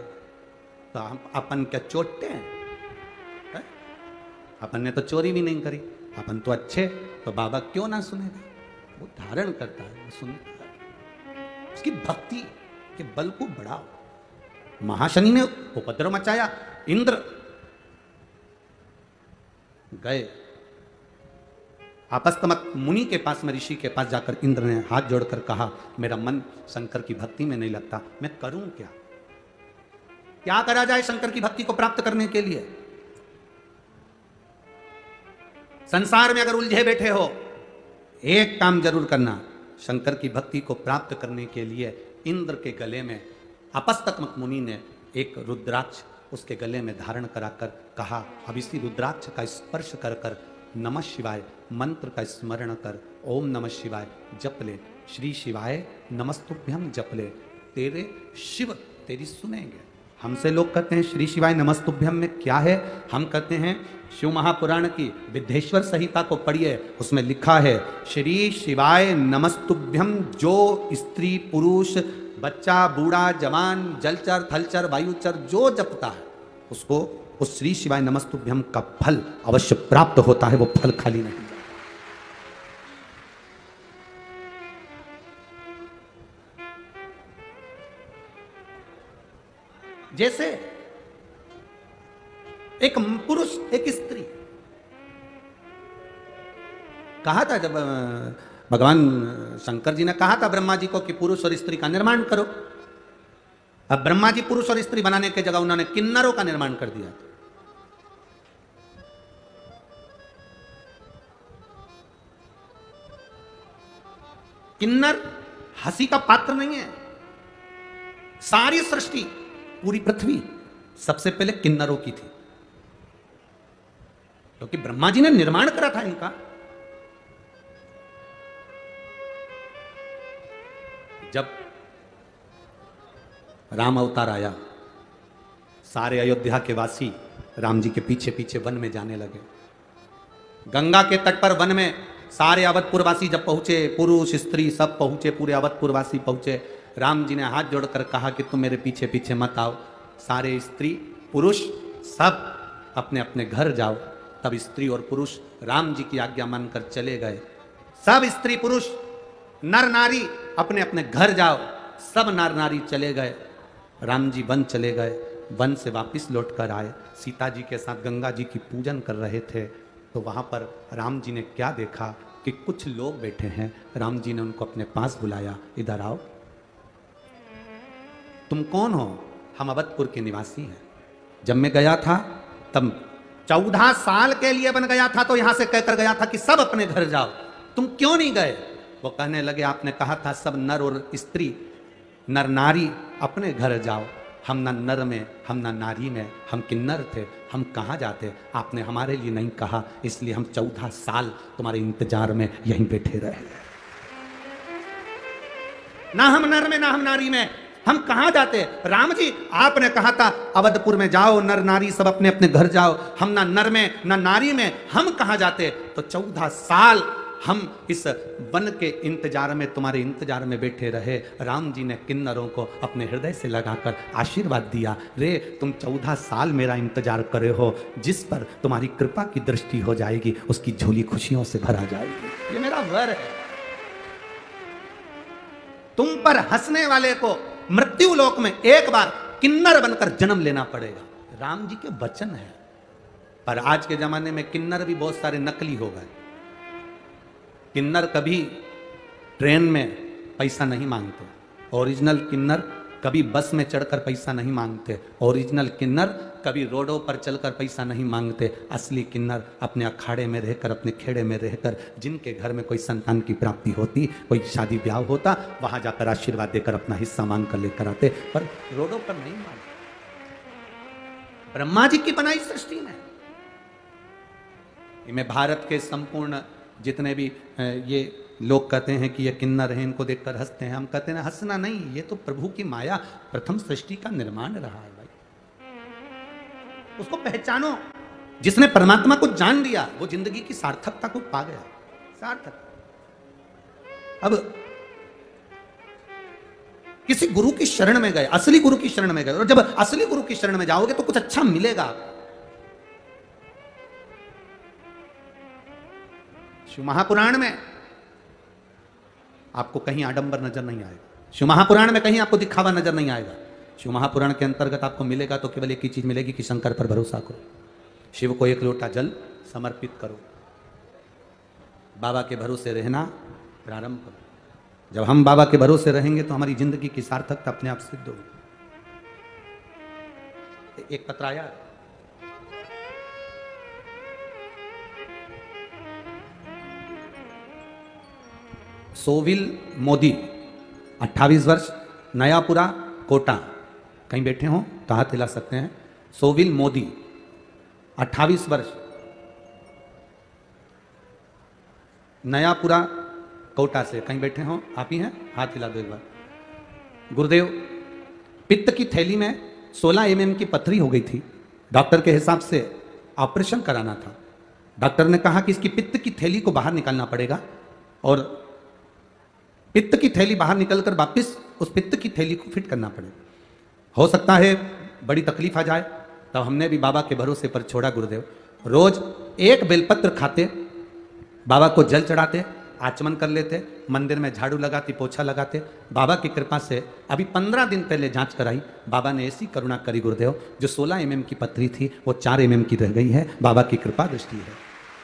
तो हम अपन क्या चोटते हैं? अपन ने तो चोरी भी नहीं करी, अपन तो अच्छे, तो बाबा क्यों ना सुनेगा? वो धारण करता है, वो सुनता है, उसकी भक्ति के बल को बढ़ाओ। महाशनि ने उपद्रव मचाया, इंद्र गए आपस्तमत मुनि के पास में, ऋषि के पास जाकर इंद्र ने हाथ जोड़कर कहा, मेरा मन शंकर की भक्ति में नहीं लगता, मैं करूं क्या? क्या करा जाए शंकर की भक्ति को प्राप्त करने के लिए? संसार में अगर उलझे बैठे हो, एक काम जरूर करना, शंकर की भक्ति को प्राप्त करने के लिए इंद्र के गले में आपस्तमत मुनि ने एक रुद्राक्ष उसके गले में धारण कराकर कहा, अब इसी रुद्राक्ष का स्पर्श कर कर नमः शिवाय मंत्र का स्मरण कर, ओम नमः शिवाय जप ले, श्री शिवाय नमस्तुभ्यम जप ले, तेरे शिव तेरी सुनेंगे। हमसे लोग कहते हैं श्री शिवाय नमस्तुभ्यम में क्या है? हम कहते हैं शिव महापुराण की विद्धेश्वर संहिता को पढ़िए, उसमें लिखा है श्री शिवाय नमस्तुभ्यम, जो स्त्री पुरुष बच्चा बूढ़ा जवान जलचर थलचर वायुचर जो जपता है उसको उस श्री शिवाय नमस्तुभ्यम का फल अवश्य प्राप्त होता है, वो फल खाली नहीं जाता। जैसे एक पुरुष एक स्त्री, कहा था जब भगवान शंकर जी ने कहा था ब्रह्मा जी को कि पुरुष और स्त्री का निर्माण करो, अब ब्रह्मा जी पुरुष और स्त्री बनाने की जगह उन्होंने किन्नरों का निर्माण कर दिया। किन्नर हंसी का पात्र नहीं है। सारी सृष्टि पूरी पृथ्वी सबसे पहले किन्नरों की थी, क्योंकि ब्रह्मा जी ने निर्माण करा था इनका। जब राम अवतार आया, सारे अयोध्या के वासी राम जी के पीछे पीछे वन में जाने लगे। गंगा के तट पर वन में सारे अवधपुरवासी जब पहुंचे, पुरुष स्त्री सब पहुंचे, पूरे अवधपुरवासी पहुंचे। राम जी ने हाथ जोड़कर कहा कि तुम मेरे पीछे पीछे मत आओ, सारे स्त्री पुरुष सब अपने अपने घर जाओ। तब स्त्री और पुरुष राम जी की आज्ञा मानकर चले गए। सब स्त्री पुरुष नर नारी अपने अपने घर जाओ, सब नर नारी चले गए। राम जी वन चले गए, वन से वापस लौट कर आए, सीता जी के साथ गंगा जी की पूजन कर रहे थे। तो वहाँ पर राम जी ने क्या देखा कि कुछ लोग बैठे हैं। राम जी ने उनको अपने पास बुलाया, इधर आओ। तुम कौन हो? हम अवधपुर के निवासी हैं। जब मैं गया था तब 14 साल के लिए बन गया था, तो यहां से कहकर गया था कि सब अपने घर जाओ। तुम क्यों नहीं गए? वो कहने लगे, आपने कहा था सब नर और स्त्री, नर नारी अपने घर जाओ। हम ना नर में, हम ना नारी में, हम किन्नर थे, हम कहाँ जाते? आपने हमारे लिए नहीं कहा, इसलिए हम 14 साल तुम्हारे इंतजार में यहीं बैठे रहे। ना हम नर में, ना हम नारी में, हम कहाँ जाते? राम जी, आपने कहा था अवधपुर में जाओ, नर नारी सब अपने अपने घर जाओ। हम ना नर में, ना नारी में, हम कहाँ जाते? तो 14 साल हम इस वन के इंतजार में, तुम्हारे इंतजार में बैठे रहे। राम जी ने किन्नरों को अपने हृदय से लगाकर आशीर्वाद दिया, रे तुम 14 साल मेरा इंतजार करे हो, जिस पर तुम्हारी कृपा की दृष्टि हो जाएगी उसकी झोली खुशियों से भरा जाएगी। ये मेरा वर है। तुम पर हंसने वाले को मृत्यु लोक में एक बार किन्नर बनकर जन्म लेना पड़ेगा। राम जी के वचन है। पर आज के जमाने में किन्नर भी बहुत सारे नकली हो गए। किन्नर कभी ट्रेन में पैसा नहीं मांगते। ओरिजिनल किन्नर कभी बस में चढ़कर पैसा नहीं मांगते। ओरिजिनल किन्नर कभी रोडों पर चलकर पैसा नहीं मांगते। असली किन्नर अपने अखाड़े में रहकर, अपने खेड़े में रहकर, जिनके घर में कोई संतान की प्राप्ति होती, कोई शादी ब्याह होता, वहां जाकर आशीर्वाद देकर अपना हिस्सा मांग कर लेकर आते, पर रोडों पर नहीं मांगते। ब्रह्मा जी की बनाई सृष्टि में मैं भारत के संपूर्ण जितने भी ये लोग कहते हैं कि ये किन्नर हैं, इनको देखकर हंसते हैं, हम कहते हैं हंसना नहीं, ये तो प्रभु की माया, प्रथम सृष्टि का निर्माण रहा है भाई। उसको पहचानो। जिसने परमात्मा को जान लिया वो जिंदगी की सार्थकता को पा गया। सार्थक। अब किसी गुरु की शरण में गए, असली गुरु की शरण में गए, और जब असली गुरु की शरण में जाओगे तो कुछ अच्छा मिलेगा। शिव महापुराण में आपको कहीं आडंबर नजर नहीं आएगा। शिव महापुराण में कहीं आपको दिखावा नजर नहीं आएगा। शिव महापुराण के अंतर्गत आपको मिलेगा तो केवल एक ही चीज मिलेगी कि शंकर पर भरोसा करो, शिव को एक लोटा जल समर्पित करो, बाबा के भरोसे रहना प्रारंभ करो। जब हम बाबा के भरोसे रहेंगे तो हमारी जिंदगी की सार्थकता अपने आप सिद्ध होगी। एक पत्र आया, सोविल मोदी 28 वर्ष, नयापुरा कोटा, कहीं बैठे हो तो हाथ हिला सकते हैं। सोविल मोदी 28 वर्ष, नयापुरा कोटा से, कहीं बैठे हो, आप ही हैं, हाथ हिला दो एक बार। गुरुदेव, पित्त की थैली में 16 mm की पथरी हो गई थी। डॉक्टर के हिसाब से ऑपरेशन कराना था। डॉक्टर ने कहा कि इसकी पित्त की थैली को बाहर निकालना पड़ेगा, और पित्त की थैली बाहर निकलकर वापस उस पित्त की थैली को फिट करना पड़ेगा। हो सकता है बड़ी तकलीफ आ जाए। तब हमने भी बाबा के भरोसे पर छोड़ा गुरुदेव। रोज एक बेलपत्र खाते, बाबा को जल चढ़ाते, आचमन कर लेते, मंदिर में झाड़ू लगाते, पोछा लगाते। बाबा की कृपा से अभी 15 दिन पहले जांच कराई, बाबा ने ऐसी करुणा करी गुरुदेव, जो 16 mm की पथरी थी वो 4 mm की रह गई है। बाबा की कृपा दृष्टि है।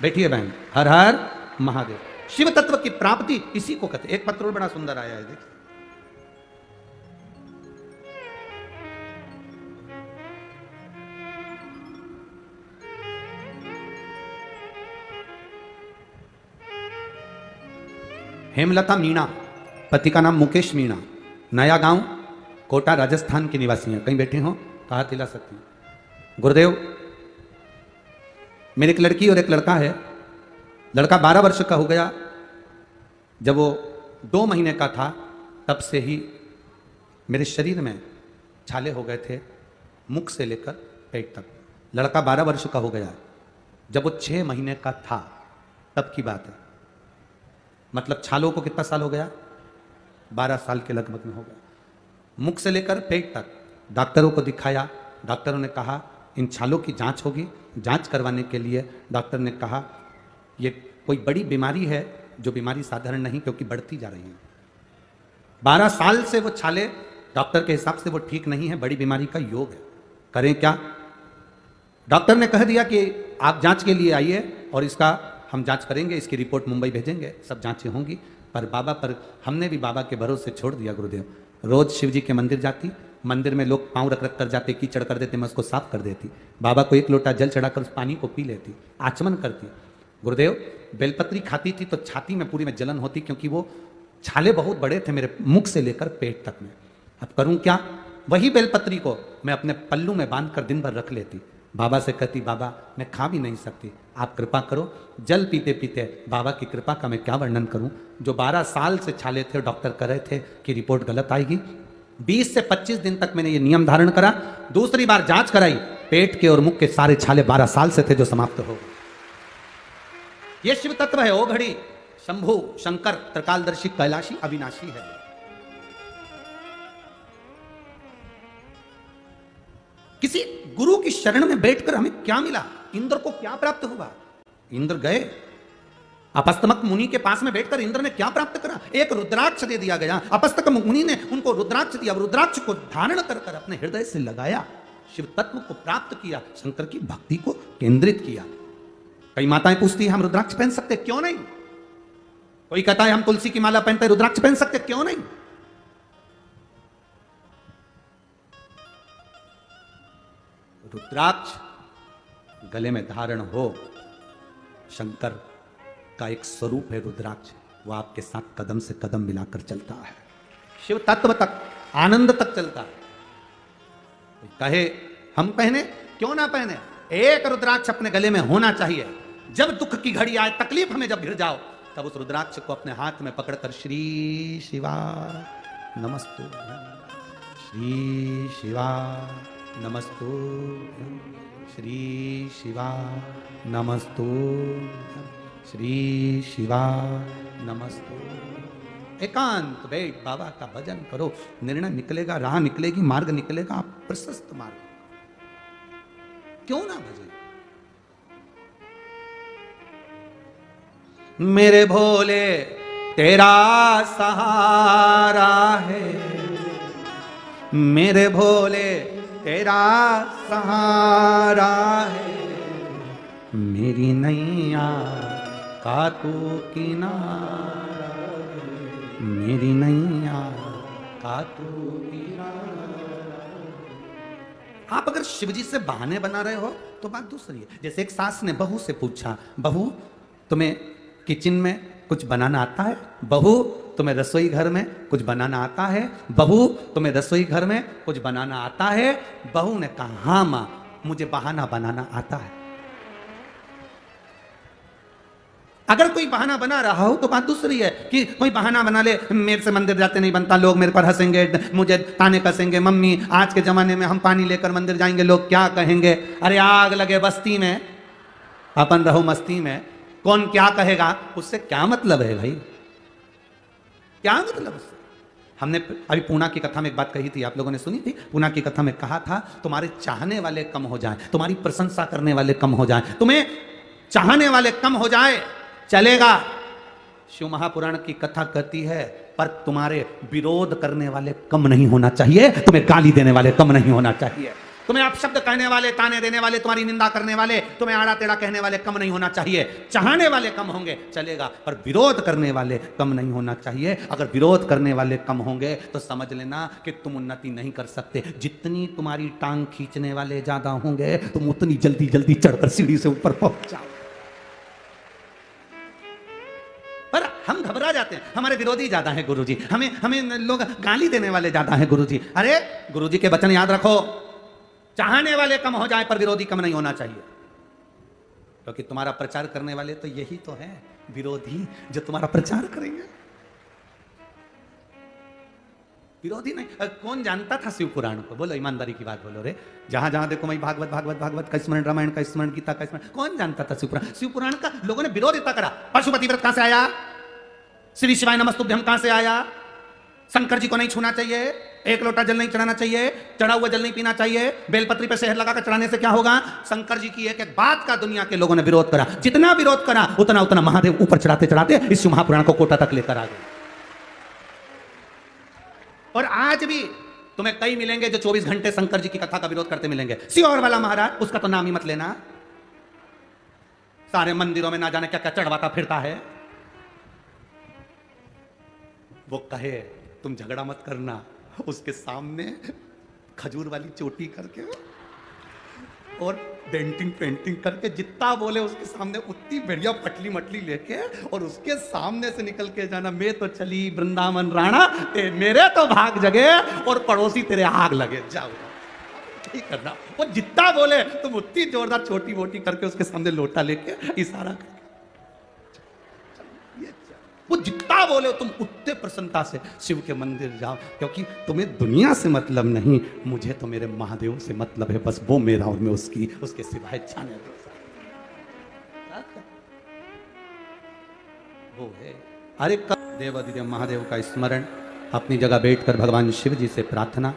बैठिए बहन। हर हर महादेव। शिव तत्व की प्राप्ति इसी को कहते। एक पत्र बड़ा सुंदर आया है, देखिए। हेमलता मीणा, पति का नाम मुकेश मीणा, नया गांव कोटा राजस्थान के निवासी हैं। कहीं बैठे हो तो हाथ हिला सकते हैं। गुरुदेव, मेरी एक लड़की और एक लड़का है। लड़का 12 वर्ष का हो गया। जब वो 2 महीने का था तब से ही मेरे शरीर में छाले हो गए थे, मुख से लेकर पेट तक। लड़का 12 वर्ष का हो गया। जब वो 6 महीने का था तब की बात है। मतलब छालों को कितना साल हो गया? 12 साल के लगभग में हो गया। मुख से लेकर पेट तक डॉक्टरों को दिखाया। डॉक्टरों ने कहा इन छालों की जांच होगी। जांच करवाने के लिए डॉक्टर ने कहा ये कोई बड़ी बीमारी है, जो बीमारी साधारण नहीं, क्योंकि बढ़ती जा रही है। 12 साल से वो छाले डॉक्टर के हिसाब से वो ठीक नहीं है, बड़ी बीमारी का योग है। करें क्या? डॉक्टर ने कह दिया कि आप जांच के लिए आइए और इसका हम जांच करेंगे, इसकी रिपोर्ट मुंबई भेजेंगे, सब जांचें होंगी। पर हमने भी बाबा के भरोसे छोड़ दिया गुरुदेव। रोज शिव जी के मंदिर जाती, मंदिर में लोग पांव रख रख कर जाते, कीचड़ कर देते, मैं उसको साफ कर देती। बाबा को 1 लोटा जल चढ़ाकर उस पानी को पी लेती, आचमन करती। गुरुदेव बेलपत्री खाती थी तो छाती में पूरी में जलन होती, क्योंकि वो छाले बहुत बड़े थे मेरे मुख से लेकर पेट तक में। अब करूं क्या? वही बेलपत्री को मैं अपने पल्लू में बांध कर दिन भर रख लेती। बाबा से कहती, बाबा मैं खा भी नहीं सकती, आप कृपा करो। जल पीते पीते बाबा की कृपा का मैं क्या वर्णन करूं। जो 12 साल से छाले थे, डॉक्टर कह रहे थे कि रिपोर्ट गलत आएगी। 20 से 25 दिन तक मैंने ये नियम धारण करा। दूसरी बार जांच कराई, पेट के और मुख के सारे छाले 12 साल से थे जो समाप्त हो गए। ये शिव तत्व है। ओ घड़ी शंभु शंकर त्रिकालदर्शी कैलाशी अविनाशी है। किसी गुरु की शरण में बैठकर हमें क्या मिला? इंद्र को क्या प्राप्त हुआ? इंद्र गए अपस्तमक मुनि के पास में बैठकर इंद्र ने क्या प्राप्त करा? एक रुद्राक्ष दे दिया गया। अपस्तक मुनि ने उनको रुद्राक्ष दिया, रुद्राक्ष को धारण कर कर अपने हृदय से लगाया, शिव तत्व को प्राप्त किया, शंकर की भक्ति को केंद्रित किया। कई माताएं पूछती हैं हम रुद्राक्ष पहन सकते, क्यों नहीं? कोई कहता है हम तुलसी की माला पहनते, रुद्राक्ष पहन सकते, क्यों नहीं? रुद्राक्ष गले में धारण हो, शंकर का एक स्वरूप है रुद्राक्ष, वो आपके साथ कदम से कदम मिलाकर चलता है, शिव तत्व तक, आनंद तक चलता है। कहे हम पहने, क्यों ना पहने? एक रुद्राक्ष अपने गले में होना चाहिए। जब दुख की घड़ी आए, तकलीफ में जब घिर जाओ, तब उस रुद्राक्ष को अपने हाथ में पकड़कर श्री शिवा नमस्तु, श्री शिवा नमस्तु, श्री शिवा नमस्तु, श्री शिवा नमस्तु। एकांत बैठ बाबा का भजन करो, निर्णय निकलेगा, राह निकलेगी, मार्ग निकलेगा, प्रशस्त मार्ग। क्यों ना भजन? मेरे भोले तेरा सहारा है, मेरे भोले तेरा सहारा है, मेरी नैया का तू किनारा, मेरी नैया का तू किनारा। आप अगर शिवजी से बहाने बना रहे हो तो बात दूसरी है। जैसे एक सास ने बहू से पूछा, बहू तुम्हें किचन में कुछ बनाना आता है? बहू तुम्हें रसोई घर में कुछ बनाना आता है? बहू तुम्हें रसोई घर में कुछ बनाना आता है? बहू ने कहा हाँ मां, मुझे बहाना बनाना आता है। अगर कोई बहाना बना रहा हो तो बात दूसरी है कि कोई बहाना बना ले, मेरे से मंदिर जाते नहीं बनता, लोग मेरे पर हंसेंगे, मुझे ताने कसेंगे, मम्मी आज के जमाने में हम पानी लेकर मंदिर जाएंगे, लोग क्या कहेंगे? अरे आग लगे बस्ती में, अपन रहो मस्ती में, कौन क्या कहेगा? उससे क्या मतलब है भाई? क्या मतलब उससे? हमने अभी पूना की कथा में एक बात कही थी, आप लोगों ने सुनी थी। पूना की कथा में कहा था तुम्हारे चाहने वाले कम हो जाएं, तुम्हारी प्रशंसा करने वाले कम हो जाएं, तुम्हें चाहने वाले कम हो जाए चलेगा। शिव महापुराण की कथा कहती है पर तुम्हारे विरोध करने वाले कम नहीं होना चाहिए, तुम्हें गाली देने वाले कम नहीं होना चाहिए, तुम्हें अपशब्द कहने वाले, ताने देने वाले, तुम्हारी निंदा करने वाले, तुम्हें आड़ा टेढ़ा कहने वाले कम नहीं होना चाहिए। चाहने वाले कम होंगे चलेगा, पर विरोध करने वाले कम नहीं होना चाहिए। अगर विरोध करने वाले कम होंगे तो समझ लेना कि तुम उन्नति नहीं कर सकते। जितनी तुम्हारी टांग खींचने वाले ज्यादा होंगे, तुम उतनी जल्दी जल्दी चढ़कर सीढ़ी से ऊपर पहुंच जाओ। पर हम घबरा जाते हैं, हमारे विरोधी ज्यादा है गुरुजी, हमें लोग गाली देने वाले ज्यादा है गुरुजी। अरे गुरुजी के वचन याद रखो, चाहने वाले कम हो जाए पर विरोधी कम नहीं होना चाहिए, क्योंकि तुम्हारा प्रचार करने वाले तो यही तो है विरोधी, जो तुम्हारा प्रचार करेंगे। विरोधी नहीं। कौन जानता था शिव पुराण को? बोलो ईमानदारी की बात बोलो रे। जहां जहां देखो मैं भागवत भागवत भागवत का स्मरण, रामायण का स्मरण, गीता का स्मरण, कौन जानता था शिव पुराण? शिव पुराण का लोगों ने विरोध इतना करा। पशुपति व्रत कहां से आया? श्री शिवाय नमस्तुभ्यम कहां से आया? शंकर जी को नहीं छूना चाहिए, 1 लोटा जल नहीं चढ़ाना चाहिए, चढ़ा हुआ जल नहीं पीना चाहिए, बेलपत्री पे शहद लगाकर चढ़ाने से क्या होगा? शंकर जी की एक एक बात का दुनिया के लोगों ने विरोध करा। जितना विरोध करा उतना उतना महादेव ऊपर चढ़ाते चढ़ाते इस शिव महापुराण को कोटा तक लेकर आ गए। और आज भी तुम्हें कई मिलेंगे जो 24 घंटे शंकर जी की कथा का विरोध करते मिलेंगे। सियोर वाला महाराज, उसका तो नाम ही मत लेना, सारे मंदिरों में ना जाने क्या क्या चढ़वाता फिरता है। वो कहे तुम झगड़ा मत करना, उसके सामने खजूर वाली चोटी करके और पेंटिंग पेंटिंग करके जितना बोले उसके सामने उतनी बढ़िया पटली मटली लेके और उसके सामने से निकल के जाना, मैं तो चली वृंदावन राणा मेरे तो भाग जगे और पड़ोसी तेरे आग लगे, जाओ नहीं करना। वो जितना बोले तुम उतनी जोरदार छोटी मोटी करके उसके सामने लोटा लेके इशारा करके, वो जितना बोले तुम उतने प्रसन्नता से शिव के मंदिर जाओ, क्योंकि तुम्हें दुनिया से मतलब नहीं, मुझे तो मेरे महादेव से मतलब है, बस वो मेरा और मैं उसकी, उसके सिवाय जाने दो। वो है अरे देवादिदेव महादेव का स्मरण, अपनी जगह बैठकर भगवान शिव जी से प्रार्थना,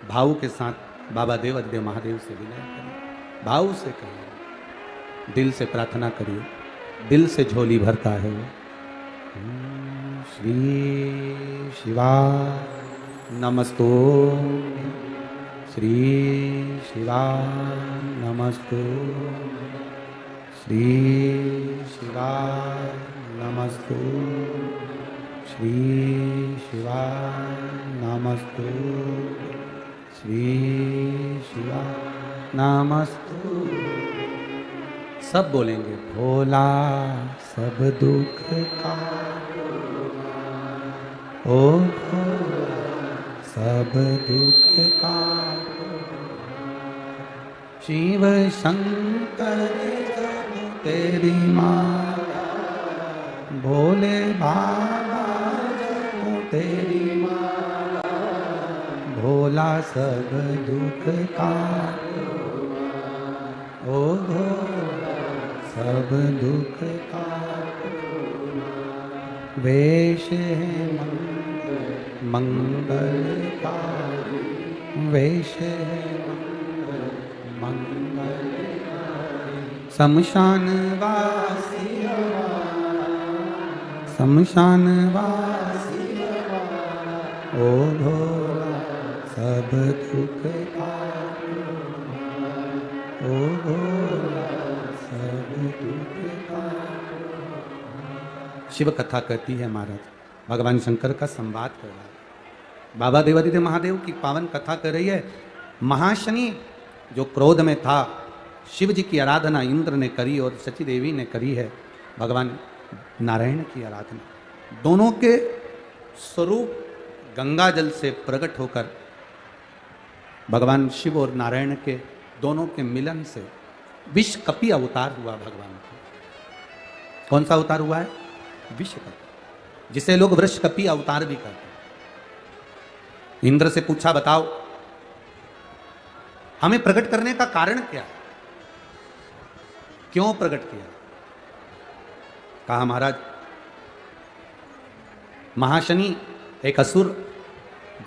भाव के साथ बाबा देवादिदेव महादेव से विनय करिए, भाव से करिए, दिल से प्रार्थना करिए, दिल से झोली भरता है वो। श्री शिवा नमस्तो, श्री शिवा नमस्तो, श्री शिवा नमस्तो, श्री शिवा नमस्तो, श्री शिवा नमस्तो। सब बोलेंगे, भोला सब दुख का ओ भोला सब दुख का, शिव शंकर जब तेरी माला, भोले बाबा जब तेरी माला, भोला सब दुख का ओ भोला सब दुख का, वेश है मंगल का, वेश है मंगल शमशान वासी, शमशान वासी ओ भोला सब दुख का ओ भोला सब दुख का। शिव कथा कहती है महाराज, भगवान शंकर का संवाद कर रहा है, बाबा देवादिदेव महादेव की पावन कथा कर रही है। महाशनि जो क्रोध में था, शिव जी की आराधना इंद्र ने करी और सची देवी ने करी है, भगवान नारायण की आराधना, दोनों के स्वरूप गंगा जल से प्रकट होकर भगवान शिव और नारायण के दोनों के मिलन से विष कपि अवतार हुआ भगवान का। कौन सा अवतार हुआ है? विष कपि, जिसे लोग वृष कपि अवतार भी कहते हैं। इंद्र से पूछा, बताओ हमें प्रकट करने का कारण क्या है, क्यों प्रकट किया? कहा, महाराज महाशनि एक असुर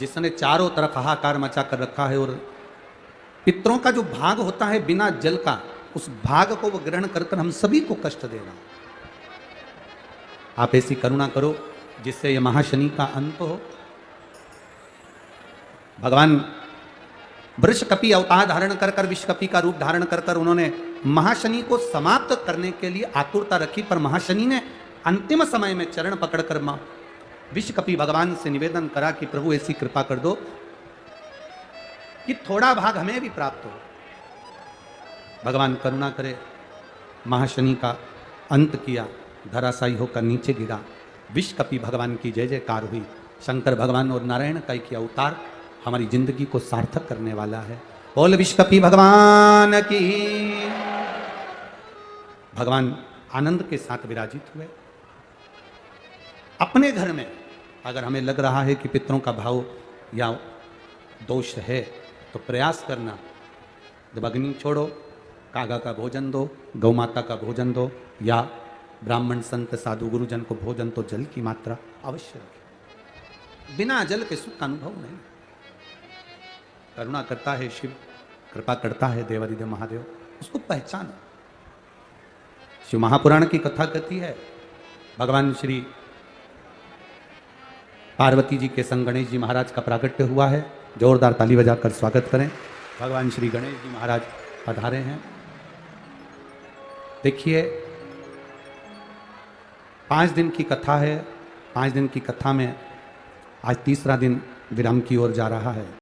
जिसने चारों तरफ हाहाकार मचा कर रखा है, और पितरों का जो भाग होता है बिना जल का, उस भाग को वो ग्रहण कर हम सभी को कष्ट दे रहा। आप ऐसी करुणा करो जिससे ये महाशनि का अंत हो। भगवान वृष कपि अवतार धारण कर विष कपि का रूप धारण कर उन्होंने महाशनि को समाप्त करने के लिए आतुरता रखी, पर महाशनि ने अंतिम समय में चरण पकड़कर विष कपि भगवान से निवेदन करा कि प्रभु ऐसी कृपा कर दो कि थोड़ा भाग हमें भी प्राप्त हो। भगवान करुणा करे, महाशनि का अंत किया, धराशायी होकर नीचे गिरा। विष कपि भगवान की जय जयकार हुई। शंकर भगवान और नारायण का एक अवतार हमारी जिंदगी को सार्थक करने वाला है। बोल विष कपि भगवान की। भगवान आनंद के साथ विराजित हुए। अपने घर में अगर हमें लग रहा है कि पितरों का भाव या दोष है, तो प्रयास करना, जब अग्नि छोड़ो, कागा का भोजन दो, गौ माता का भोजन दो, या ब्राह्मण संत साधु गुरुजन को भोजन, तो जल की मात्रा अवश्य रखें। बिना जल के सुख का अनुभव नहीं। करुणा करता है शिव, कृपा करता है देवादिदेव महादेव, उसको पहचानो। शिव महापुराण की कथा कहती है, भगवान श्री पार्वती जी के संग गणेश जी महाराज का प्राकट्य हुआ है। जोरदार ताली बजाकर स्वागत करें। भगवान श्री गणेश जी महाराज पधारे हैं। देखिए, 5 दिन की कथा है। 5 दिन की कथा में आज तीसरा दिन विराम की ओर जा रहा है।